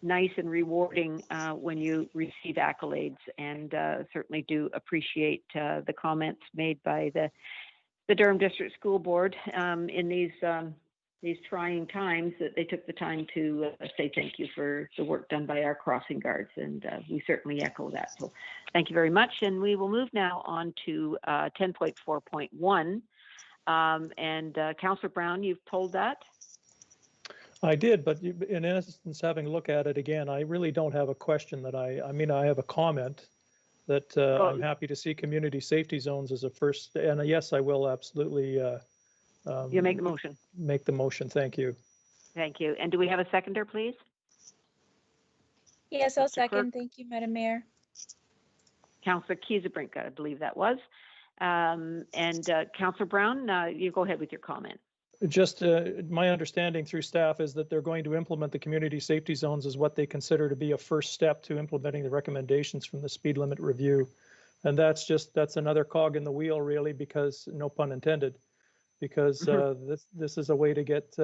nice and rewarding when you receive accolades, and certainly do appreciate the comments made by the Durham District School Board in these trying times, that they took the time to say thank you for the work done by our crossing guards, and we certainly echo that. So thank you very much, and we will move now on to 10.4.1, and Councillor Brown, you've pulled that. I did, but in essence, having a look at it again, I really don't have a question that I have a comment that I'm happy to see community safety zones as a first, and yes, I will absolutely. You make the motion. Make the motion, thank you. Thank you. And do we have a seconder, please? Yes, I'll Mr. second. Clerk? Thank you, Madam Mayor. Councillor Kiesebrink, I believe that was. And Councillor Brown, you go ahead with your comment. Just my understanding through staff is that they're going to implement the community safety zones as what they consider to be a first step to implementing the recommendations from the speed limit review. And that's another cog in the wheel, really, because no pun intended, because this is a way to get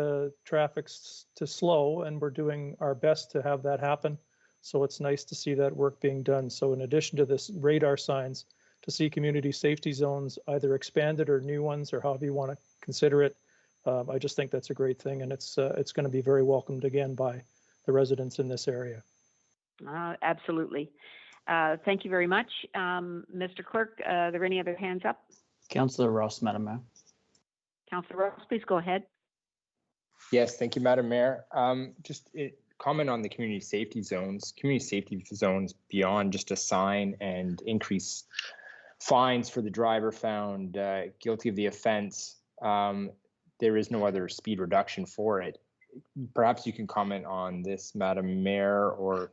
traffic to slow, and we're doing our best to have that happen. So it's nice to see that work being done. So in addition to this radar signs, to see community safety zones either expanded or new ones, or however you want to consider it, I just think that's a great thing, and it's going to be very welcomed again by the residents in this area. Absolutely. Thank you very much. Mr. Clerk, are there any other hands up? Councillor Ross, Madam Mayor. Councillor Ross, please go ahead. Yes, thank you, Madam Mayor. Just comment on the community safety zones. Community safety zones beyond just a sign and increase fines for the driver found guilty of the offense. There is no other speed reduction for it. Perhaps you can comment on this, Madam Mayor, or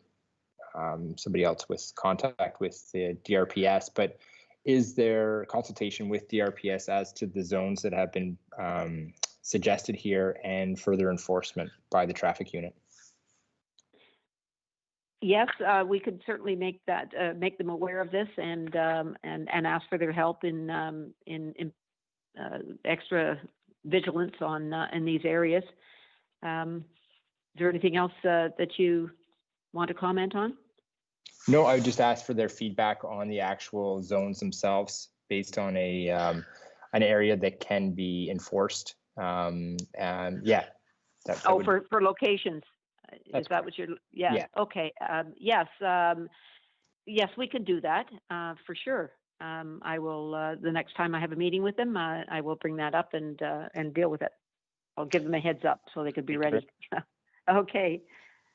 somebody else with contact with the DRPS, but is there consultation with DRPS as to the zones that have been suggested here and further enforcement by the traffic unit? Yes, we could certainly make that make them aware of this and ask for their help in extra vigilance on in these areas. Is there anything else that you want to comment on? No, I would just ask for their feedback on the actual zones themselves based on a an area that can be enforced. And yeah. For locations. Is that what you're? Yeah. Yeah. Okay. Yes. Yes, we can do that for sure. I will. The next time I have a meeting with them, I will bring that up and deal with it. I'll give them a heads up so they could be ready. Okay.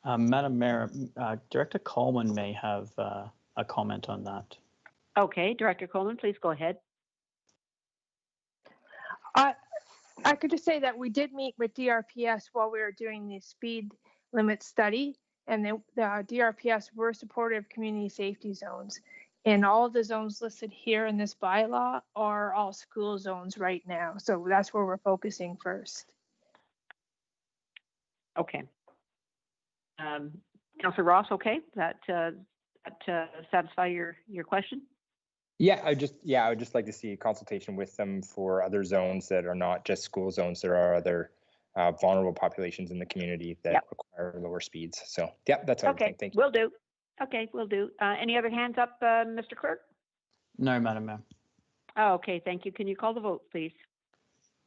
Madam Mayor, Director Coleman may have a comment on that. Okay, Director Coleman, please go ahead. I could just say that we did meet with DRPS while we were doing the speed limit study, and the DRPS were supportive of community safety zones. And all of the zones listed here in this bylaw are all school zones right now. So that's where we're focusing first. Okay. Councillor Ross, okay, that satisfy your question? Yeah, I would just like to see a consultation with them for other zones that are not just school zones. There are other vulnerable populations in the community that require lower speeds. So yeah, that's all. Okay, Thank you. will do. Okay, will do. Any other hands up, Mr. Clerk? No, Madam Mayor. Oh, okay, thank you. Can you call the vote, please?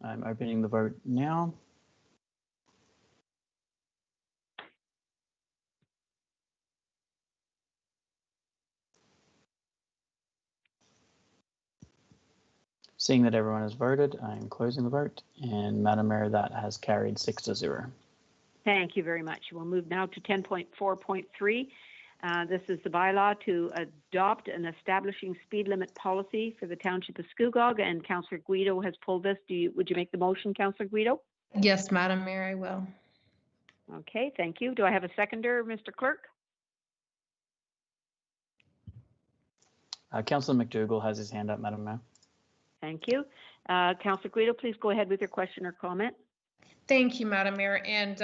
I'm opening the vote now. Seeing that everyone has voted, I'm closing the vote, and Madam Mayor, that has carried 6-0. Thank you very much. We'll move now to 10.4.3. This is the bylaw to adopt an establishing speed limit policy for the Township of Scugog, and Councillor Guido has pulled this. Would you make the motion, Councillor Guido? Yes, Madam Mayor, I will. Okay, thank you. Do I have a seconder, Mr. Clerk? Councillor McDougall has his hand up, Madam Mayor. Thank you. Councillor Guido, please go ahead with your question or comment. Thank you, Madam Mayor. And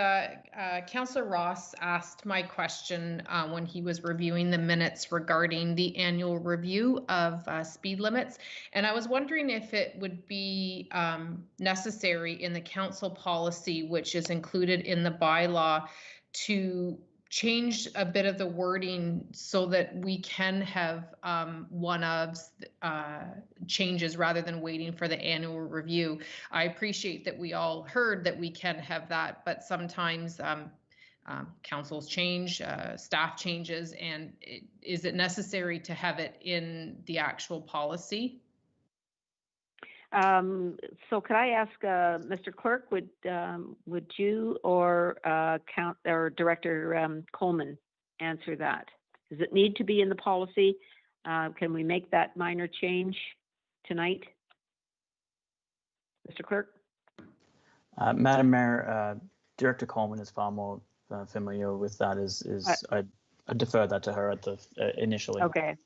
Councillor Ross asked my question when he was reviewing the minutes regarding the annual review of speed limits. And I was wondering if it would be necessary in the council policy, which is included in the bylaw, to change a bit of the wording so that we can have one-ofs changes rather than waiting for the annual review. I appreciate that we all heard that we can have that, but sometimes councils change, staff changes, and is it necessary to have it in the actual policy? So could I ask Mr. Clerk, would you or Director Coleman answer that? Does it need to be in the policy? Can we make that minor change tonight? Mr. Clerk? Madam Mayor, Director Coleman is far more familiar with that. I defer that to her at the initially. Okay.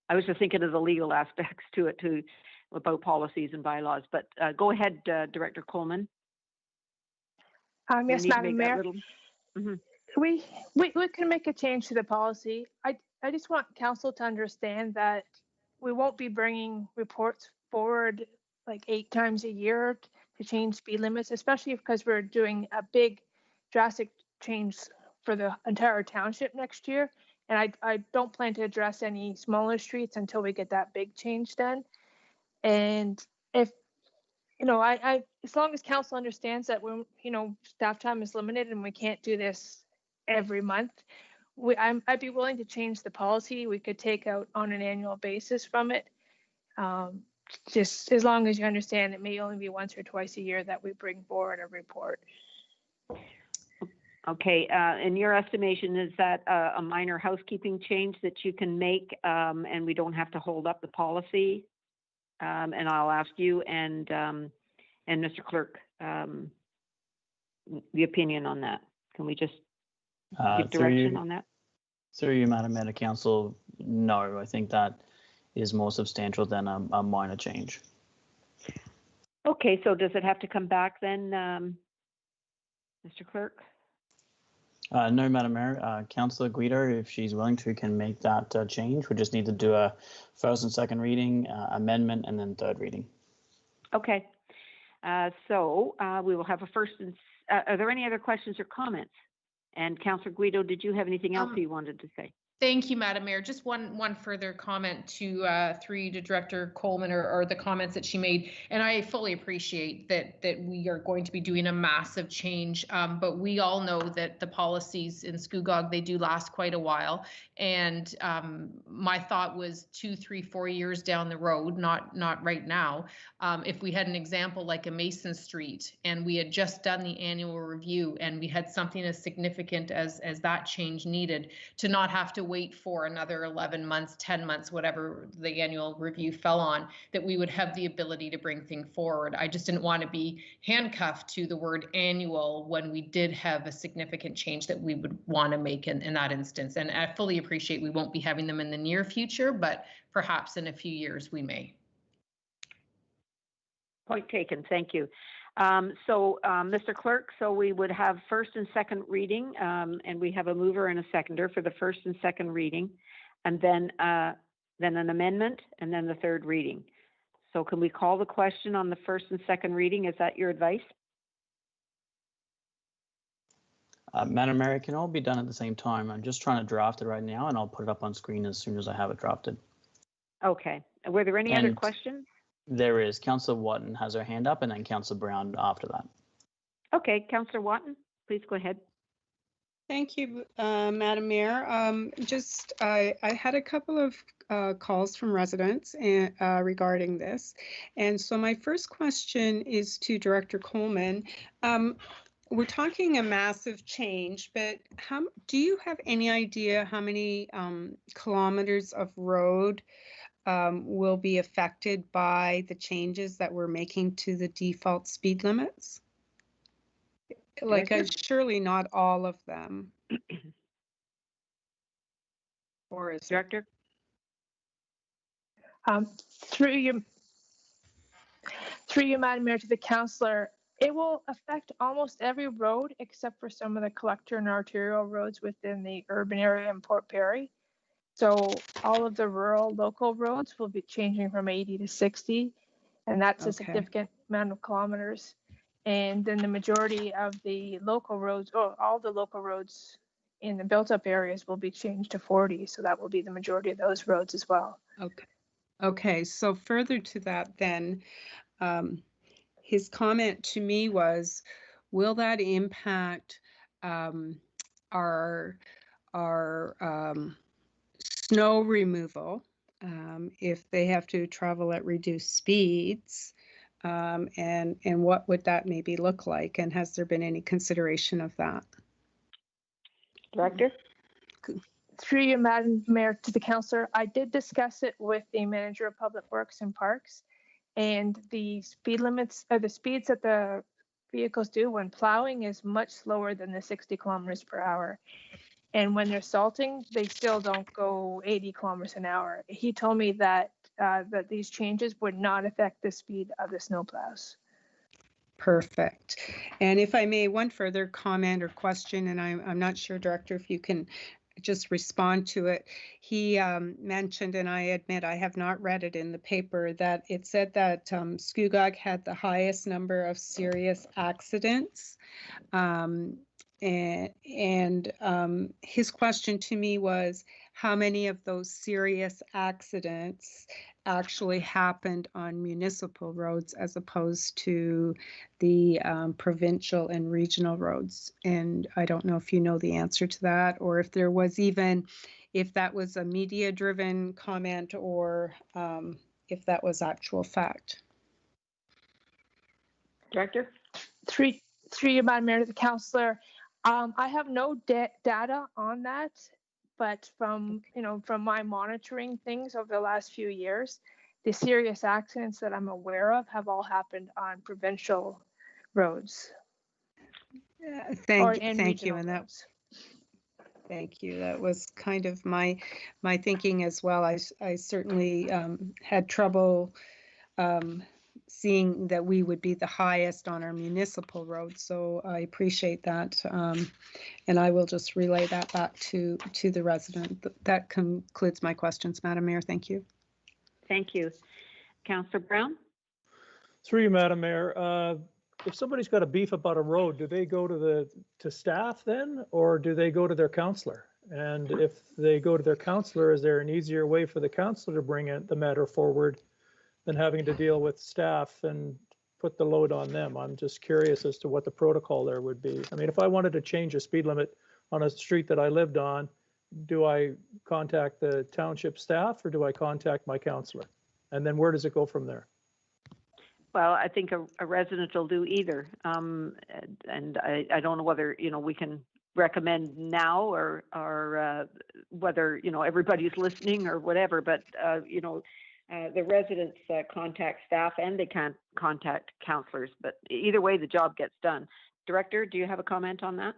I was just thinking of the legal aspects to it too, about policies and bylaws, but go ahead, Director Coleman. Yes, Madam Mayor. We can make a change to the policy. I just want council to understand that we won't be bringing reports forward like 8 times a year to change speed limits, especially because we're doing a big drastic change for the entire township next year. And I don't plan to address any smaller streets until we get that big change done. And if, I as long as council understands that when, staff time is limited and we can't do this every month, I'd be willing to change the policy. We could take out on an annual basis from it. Just as long as you understand it may only be once or twice a year that we bring forward a report. Okay, in your estimation, is that a minor housekeeping change that you can make, and we don't have to hold up the policy? And I'll ask you and Mr. Clerk, the opinion on that. Can we just give direction on that? Through you, Madam Mayor, Council, no, I think that is more substantial than a minor change. Okay, so does it have to come back then, Mr. Clerk? No, Madam Mayor. Councillor Guido, if she's willing to, can make that change. We just need to do a first and second reading, amendment, and then third reading. Okay. So we will have a first and, are there any other questions or comments? And Councillor Guido, did you have anything else that you wanted to say? Thank you, Madam Mayor. Just one further comment to through to Director Coleman or the comments that she made. And I fully appreciate that we are going to be doing a massive change, but we all know that the policies in Scugog, they do last quite a while. And my thought was 2, 3, 4 years down the road, not right now. If we had an example like a Mason Street and we had just done the annual review and we had something as significant as that change needed, to not have to wait for another 11 months, 10 months, whatever the annual review fell on, that we would have the ability to bring things forward. I just didn't want to be handcuffed to the word annual when we did have a significant change that we would want to make in that instance. And I fully appreciate we won't be having them in the near future, but perhaps in a few years we may. Point taken. Thank you. Mr. Clerk, so we would have first and second reading, and we have a mover and a seconder for the first and second reading, and then an amendment, and then the third reading. So can we call the question on the first and second reading? Is that your advice? Madam Mayor, it can all be done at the same time. I'm just trying to draft it right now, and I'll put it up on screen as soon as I have it drafted. Okay. Were there any other questions? There is. Councillor Watton has her hand up, and then Councillor Brown after that. Okay, Councillor Watton, please go ahead. Thank you, Madam Mayor. I had a couple of calls from residents regarding this. And so my first question is to Director Coleman. We're talking a massive change, but do you have any idea how many kilometers of road will be affected by the changes that we're making to the default speed limits? Like, surely not all of them. Or is Director? Through you, Madam Mayor, to the councillor, it will affect almost every road except for some of the collector and arterial roads within the urban area in Port Perry. So all of the rural local roads will be changing from 80 to 60, and that's a significant amount of kilometers. And then the majority of the local roads, or all the local roads in the built-up areas, will be changed to 40. So that will be the majority of those roads as well. Okay. Okay. So further to that, then, his comment to me was, will that impact our snow removal if they have to travel at reduced speeds? And what would that maybe look like? And has there been any consideration of that? Director? Through you, Madam Mayor, to the councillor, I did discuss it with the manager of Public Works and Parks, and the speed limits, or the speeds that the vehicles do when plowing is much slower than the 60 kilometers per hour. And when they're salting, they still don't go 80 kilometers an hour. He told me that that these changes would not affect the speed of the snowplows. Perfect. And if I may, one further comment or question, and I'm not sure, Director, if you can just respond to it. He mentioned, and I admit I have not read it in the paper, that it said that Scugog had the highest number of serious accidents. His question to me was, how many of those serious accidents actually happened on municipal roads as opposed to the provincial and regional roads? And I don't know if you know the answer to that, or if there was even, if that was a media-driven comment, or if that was actual fact. Director? Through you, Madam Mayor, to the councillor, I have no data on that, but from from my monitoring things over the last few years, the serious accidents that I'm aware of have all happened on provincial roads or Thank in you, regional and that roads. thank you. That was kind of my thinking as well. I certainly had trouble seeing that we would be the highest on our municipal roads. So I appreciate that. And I will just relay that back to the resident. That concludes my questions, Madam Mayor. Thank you. Thank you. Councillor Brown? Through you, Madam Mayor, if somebody's got a beef about a road, do they go to staff then, or do they go to their councillor? And if they go to their councillor, is there an easier way for the councillor to bring the matter forward than having to deal with staff and put the load on them? I'm just curious as to what the protocol there would be. I mean, if I wanted to change a speed limit on a street that I lived on, do I contact the township staff or do I contact my councillor? And then where does it go from there? Well, I think a resident will do either. And I don't know whether, we can recommend now or whether, everybody's listening or whatever, but, the residents contact staff and they can contact counselors, but either way, the job gets done. Director, do you have a comment on that?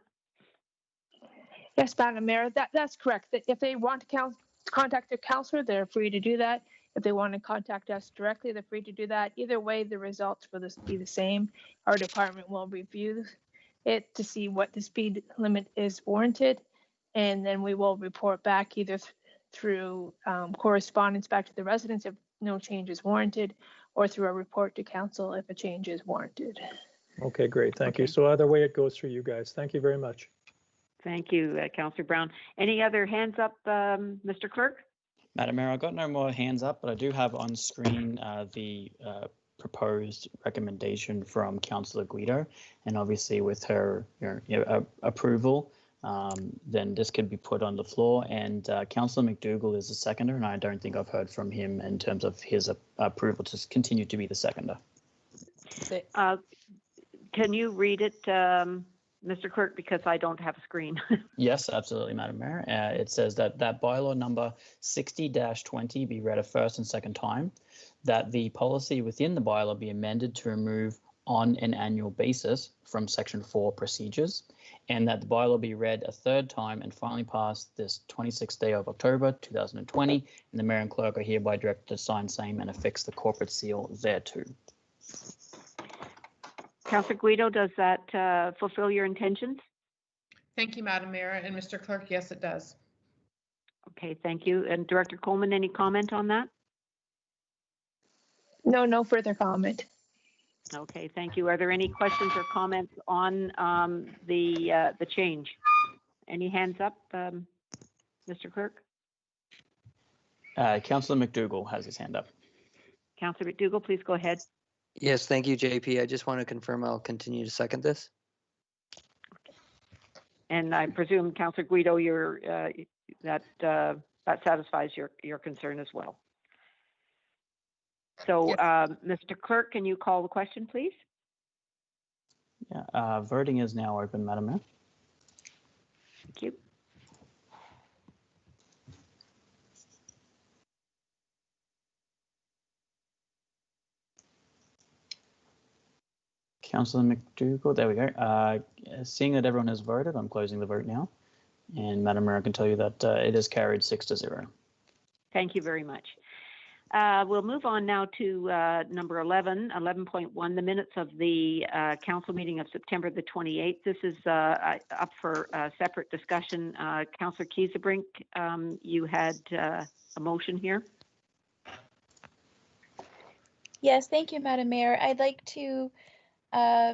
Yes, Madam Mayor, that's correct. That if they want to contact their counselor, they're free to do that. If they want to contact us directly, they're free to do that. Either way, the results will be the same. Our department will review it to see what the speed limit is warranted, and then we will report back either through correspondence back to the residents if no change is warranted, or through a report to council if a change is warranted. Okay, great. Thank you. So either way, it goes through you guys. Thank you very much. Thank you, Councillor Brown. Any other hands up, Mr. Clerk? Madam Mayor, I've got no more hands up, but I do have on screen the proposed recommendation from Councillor Guido, and obviously with her approval, then this could be put on the floor. And Councillor McDougall is the seconder, and I don't think I've heard from him in terms of his approval to continue to be the seconder. Can you read it, Mr. Clerk, because I don't have a screen? Yes, absolutely, Madam Mayor. It says that bylaw number 60-20 be read a first and second time, that the policy within the bylaw be amended to remove on an annual basis from section 4 procedures, and that the bylaw be read a third time and finally passed this 26th day of October 2020, and the Mayor and Clerk are hereby directed to sign same and affix the corporate seal thereto. Councillor Guido, does that fulfill your intentions? Thank you, Madam Mayor. And Mr. Clerk, yes, it does. Okay, thank you. And Director Coleman, any comment on that? No further comment. Okay, thank you. Are there any questions or comments on the change? Any hands up, Mr. Clerk? Councillor McDougall has his hand up. Councillor McDougall, please go ahead. Yes, thank you, JP. I just want to confirm I'll continue to second this. And I presume, Councillor Guido, that satisfies your concern as well. So, Yes. Mr. Clerk, can you call the question, please? Yeah, voting is now open, Madam Mayor. Thank you. Councillor McDougall, there we go. Seeing that everyone has voted, I'm closing the vote now. And Madam Mayor, I can tell you that it is carried 6-0. Thank you very much. We'll move on now to number 11.1, the minutes of the council meeting of September the 28th. This is up for separate discussion. Councillor Kiesebrink, you had a motion here. Yes, thank you, Madam Mayor. I'd like to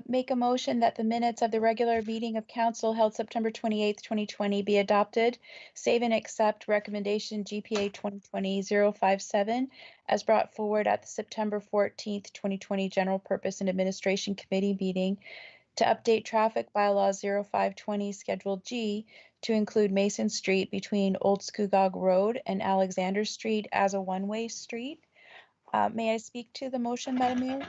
make a motion that the minutes of the regular meeting of council held September 28th, 2020 be adopted, save and accept recommendation GPA 2020-057 as brought forward at the September 14th, 2020 General Purpose and Administration Committee meeting to update traffic bylaws 0520 Schedule G to include Mason Street between Old Scugog Road and Alexander Street as a one-way street. May I speak to the motion, Madam Mayor?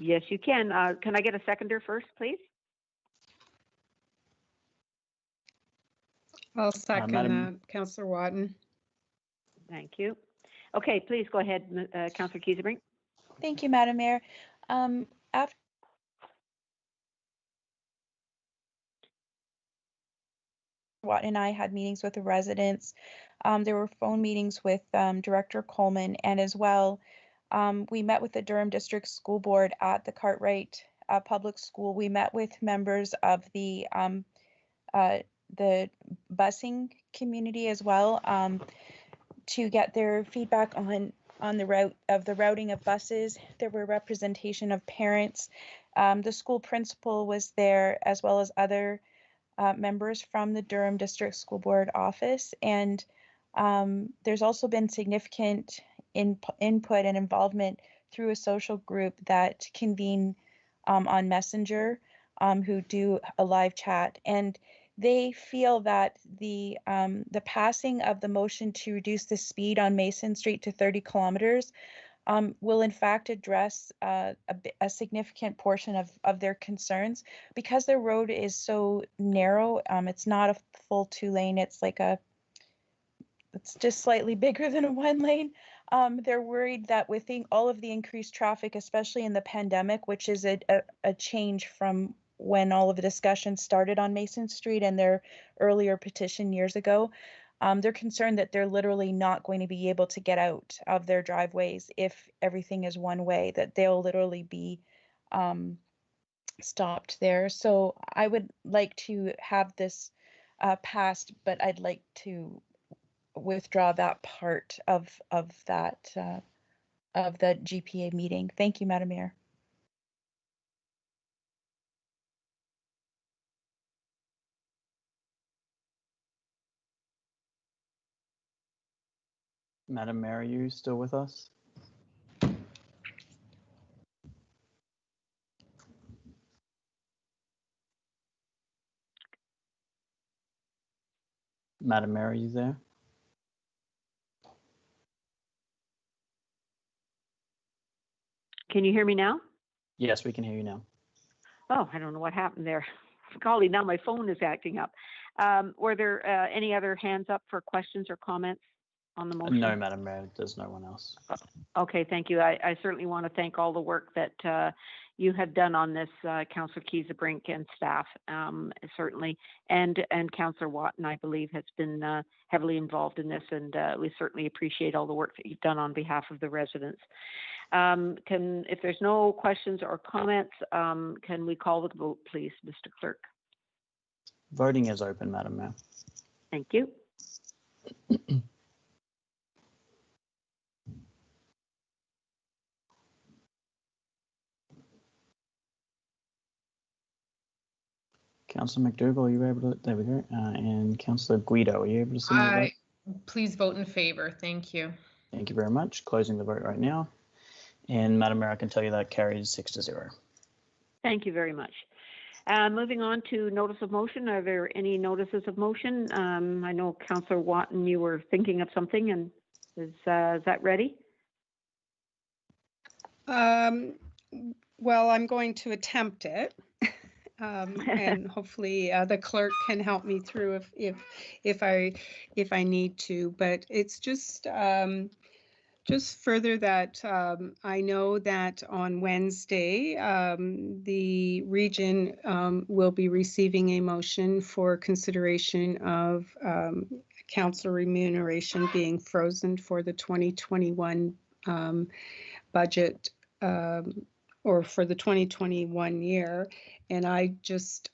Yes, you can. Can I get a seconder first, please? I'll second Madam- that, Councillor Watton. Thank you. Okay, please go ahead, Councillor Kiesebrink. Thank you, Madam Mayor. After Watt and I had meetings with the residents, there were phone meetings with Director Coleman, and as well, we met with the Durham District School Board at the Cartwright Public School. We met with members of the busing community as well, to get their feedback on the routing of buses. There were representation of parents. The school principal was there, as well as other members from the Durham District School Board office. And there's also been significant input and involvement through a social group that convene on Messenger, who do a live chat. And they feel that the passing of the motion to reduce the speed on Mason Street to 30 kilometers will in fact address a significant portion of their concerns. Because their road is so narrow, it's not a full 2-lane, it's just slightly bigger than a 1-lane. They're worried that with all of the increased traffic, especially in the pandemic, which is a change from when all of the discussion started on Mason Street and their earlier petition years ago, they're concerned that they're literally not going to be able to get out of their driveways if everything is one way, that they'll literally be stopped there. So I would like to have this passed, but I'd like to withdraw that part of that of the GPA meeting. Thank you, Madam Mayor. Madam Mayor, are you still with us? Madam Mayor, are you there? Can you hear me now? Yes, we can hear you now. Oh, I don't know what happened there. Golly, now my phone is acting up. Were there any other hands up for questions or comments on the motion? No, Madam Mayor, there's no one else. Okay, thank you. I certainly want to thank all the work that you have done on this, Councillor Kiesebrink and staff, certainly, and Councillor Watton, I believe, has been heavily involved in this, and we certainly appreciate all the work that you've done on behalf of the residents. If there's no questions or comments, can we call the vote, please, Mr. Clerk? Voting is open, Madam Mayor. Thank you. Councillor McDougall, are you able to? There we go. And Councillor Guido, are you able to see my vote? Please vote in favor. Thank you. Thank you very much. Closing the vote right now. And Madam Mayor, I can tell you that carries 6-0. Thank you very much. Moving on to notice of motion. Are there any notices of motion? I know Councillor Watton, you were thinking of something, and is that ready? Well, I'm going to attempt it. And hopefully the clerk can help me through if I need to. But it's just further that I know that on Wednesday the region will be receiving a motion for consideration of council remuneration being frozen for the 2021 budget. Or for the 2021 year. And I just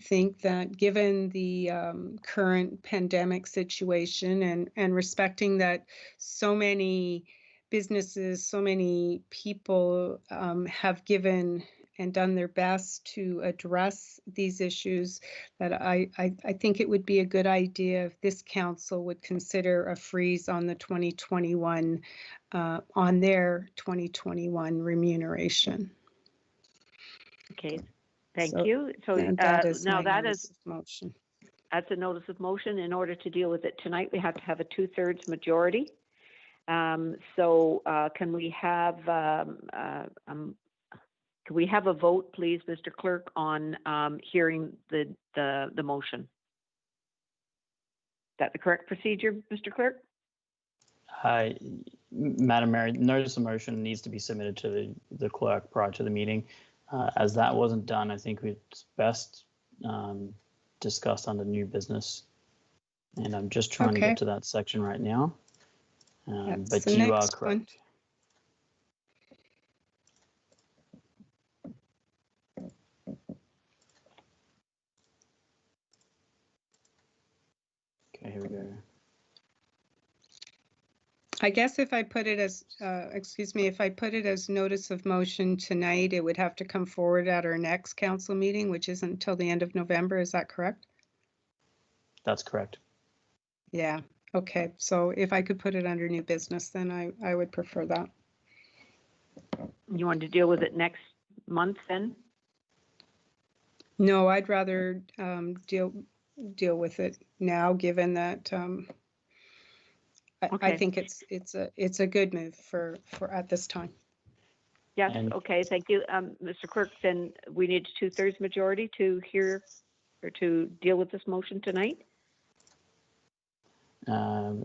think that given the current pandemic situation and respecting that so many businesses, so many people have given and done their best to address these issues, that I think it would be a good idea if this council would consider a freeze on the 2021 on their 2021 remuneration. Okay, thank you. So that is now my that notice is of motion. That's a notice of motion. In order to deal with it tonight, we have to have a 2/3 majority. So can we have a vote, please, Mr. Clerk, on hearing the motion? that the correct procedure, Mr. Clerk? Madam Mayor, notice of motion needs to be submitted to the clerk prior to the meeting. As that wasn't done, I think it's best discussed under new business. And I'm just trying to Okay. get to that section right now. That's But the you are next one. correct. Okay, here we go. I guess if I put it as, excuse me, if I put it as notice of motion tonight, it would have to come forward at our next council meeting, which isn't until the end of November. Is that correct? That's correct. Yeah. Okay. So if I could put it under new business, then I would prefer that. You want to deal with it next month then? No, I'd rather deal with it now, given that I Okay. think it's a good move for at this time. Yes, And- okay, thank you. Mr. Clerk, then we need 2/3 majority to hear or to deal with this motion tonight? To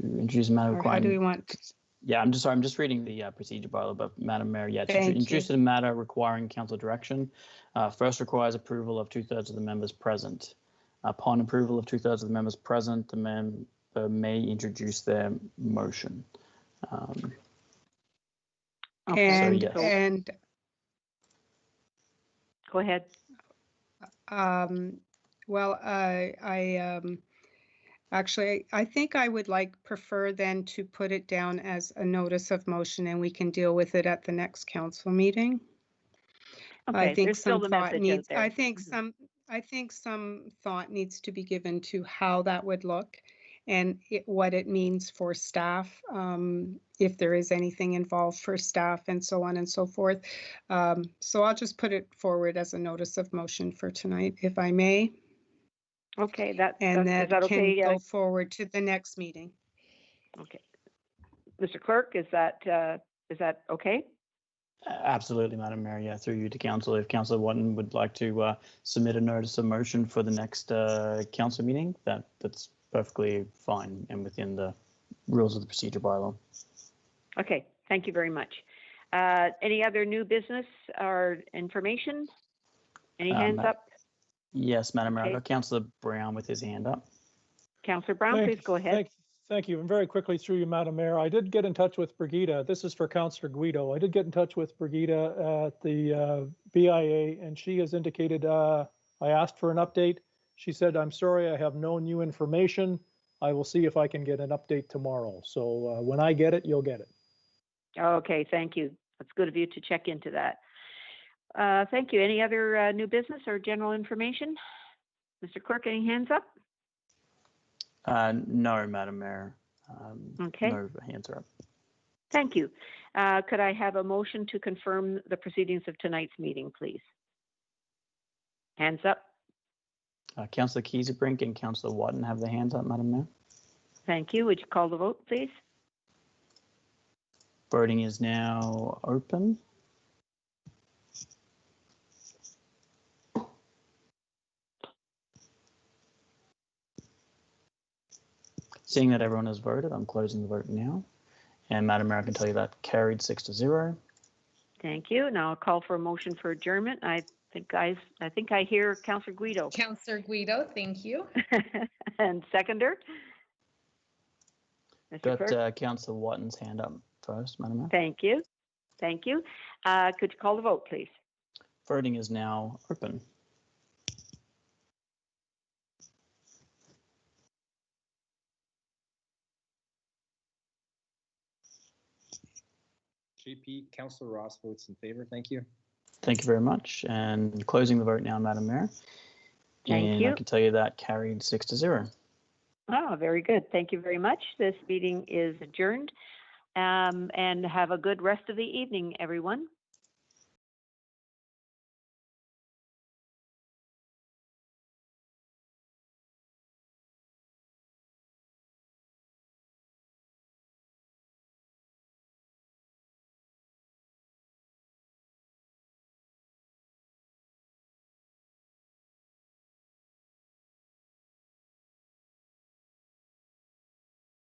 introduce a matter Or how do we requiring. want? Yeah, I'm just reading the procedure bylaw, but Madam Mayor, yeah, to Thank you. introduce a matter requiring council direction, first requires approval of 2/3 of the members present. Upon approval of 2/3 of the members present, the member may introduce their motion. And yes. and Go ahead. well, actually, I think I would prefer then to put it down as a notice of motion, and we can deal with it at the next council meeting. I Okay, think there's still some the thought message out needs. there. I think some thought needs to be given to how that would look, and what it means for staff, if there is anything involved for staff, and so on and so forth. So I'll just put it forward as a notice of motion for tonight, if I may. Okay, And is that that can okay? go forward to the next meeting. Okay. Mr. Clerk, is that okay? Absolutely, Madam Mayor. Yeah, through you to council. If Councillor Watton would like to submit a notice of motion for the next council meeting, that's perfectly fine and within the rules of the procedure bylaw. Okay, thank you very much. Any other new business or information? Any hands up? Yes, Madam Mayor. Okay. I've got Councillor Brown with his hand up. Councillor Brown, please go ahead. Thank you. And very quickly through you, Madam Mayor, I did get in touch with Brigida. This is for Councillor Guido. I did get in touch with Brigida at the BIA, and she has indicated, I asked for an update. She said, I'm sorry, I have no new information. I will see if I can get an update tomorrow. So when I get it, you'll get it. Okay, thank you. That's good of you to check into that. Thank you. Any other new business or general information? Mr. Clerk, any hands up? No, Madam Mayor. Okay. No hands are up. Thank you. Could I have a motion to confirm the proceedings of tonight's meeting, please? Hands up. Councillor Kiesebrink and Councillor Watton have their hands up, Madam Mayor. Thank you. Would you call the vote, please? Voting is now open. Seeing that everyone has voted, I'm closing the vote now. And Madam Mayor, I can tell you that carried 6-0. Thank you. Now I'll call for a motion for adjournment. I think I hear Councillor Guido. Councillor Guido, thank you. And seconder? Mr. Clerk? Got Councillor Watton's hand up first, Madam Mayor. Thank you. Thank you. Could you call the vote, please? Voting is now open. JP, Councillor Ross votes in favor. Thank you. Thank you very much. And closing the vote now, Madam Mayor. Thank and you. I can tell you that carried 6-0. Oh, very good. Thank you very much. This meeting is adjourned. And have a good rest of the evening, everyone.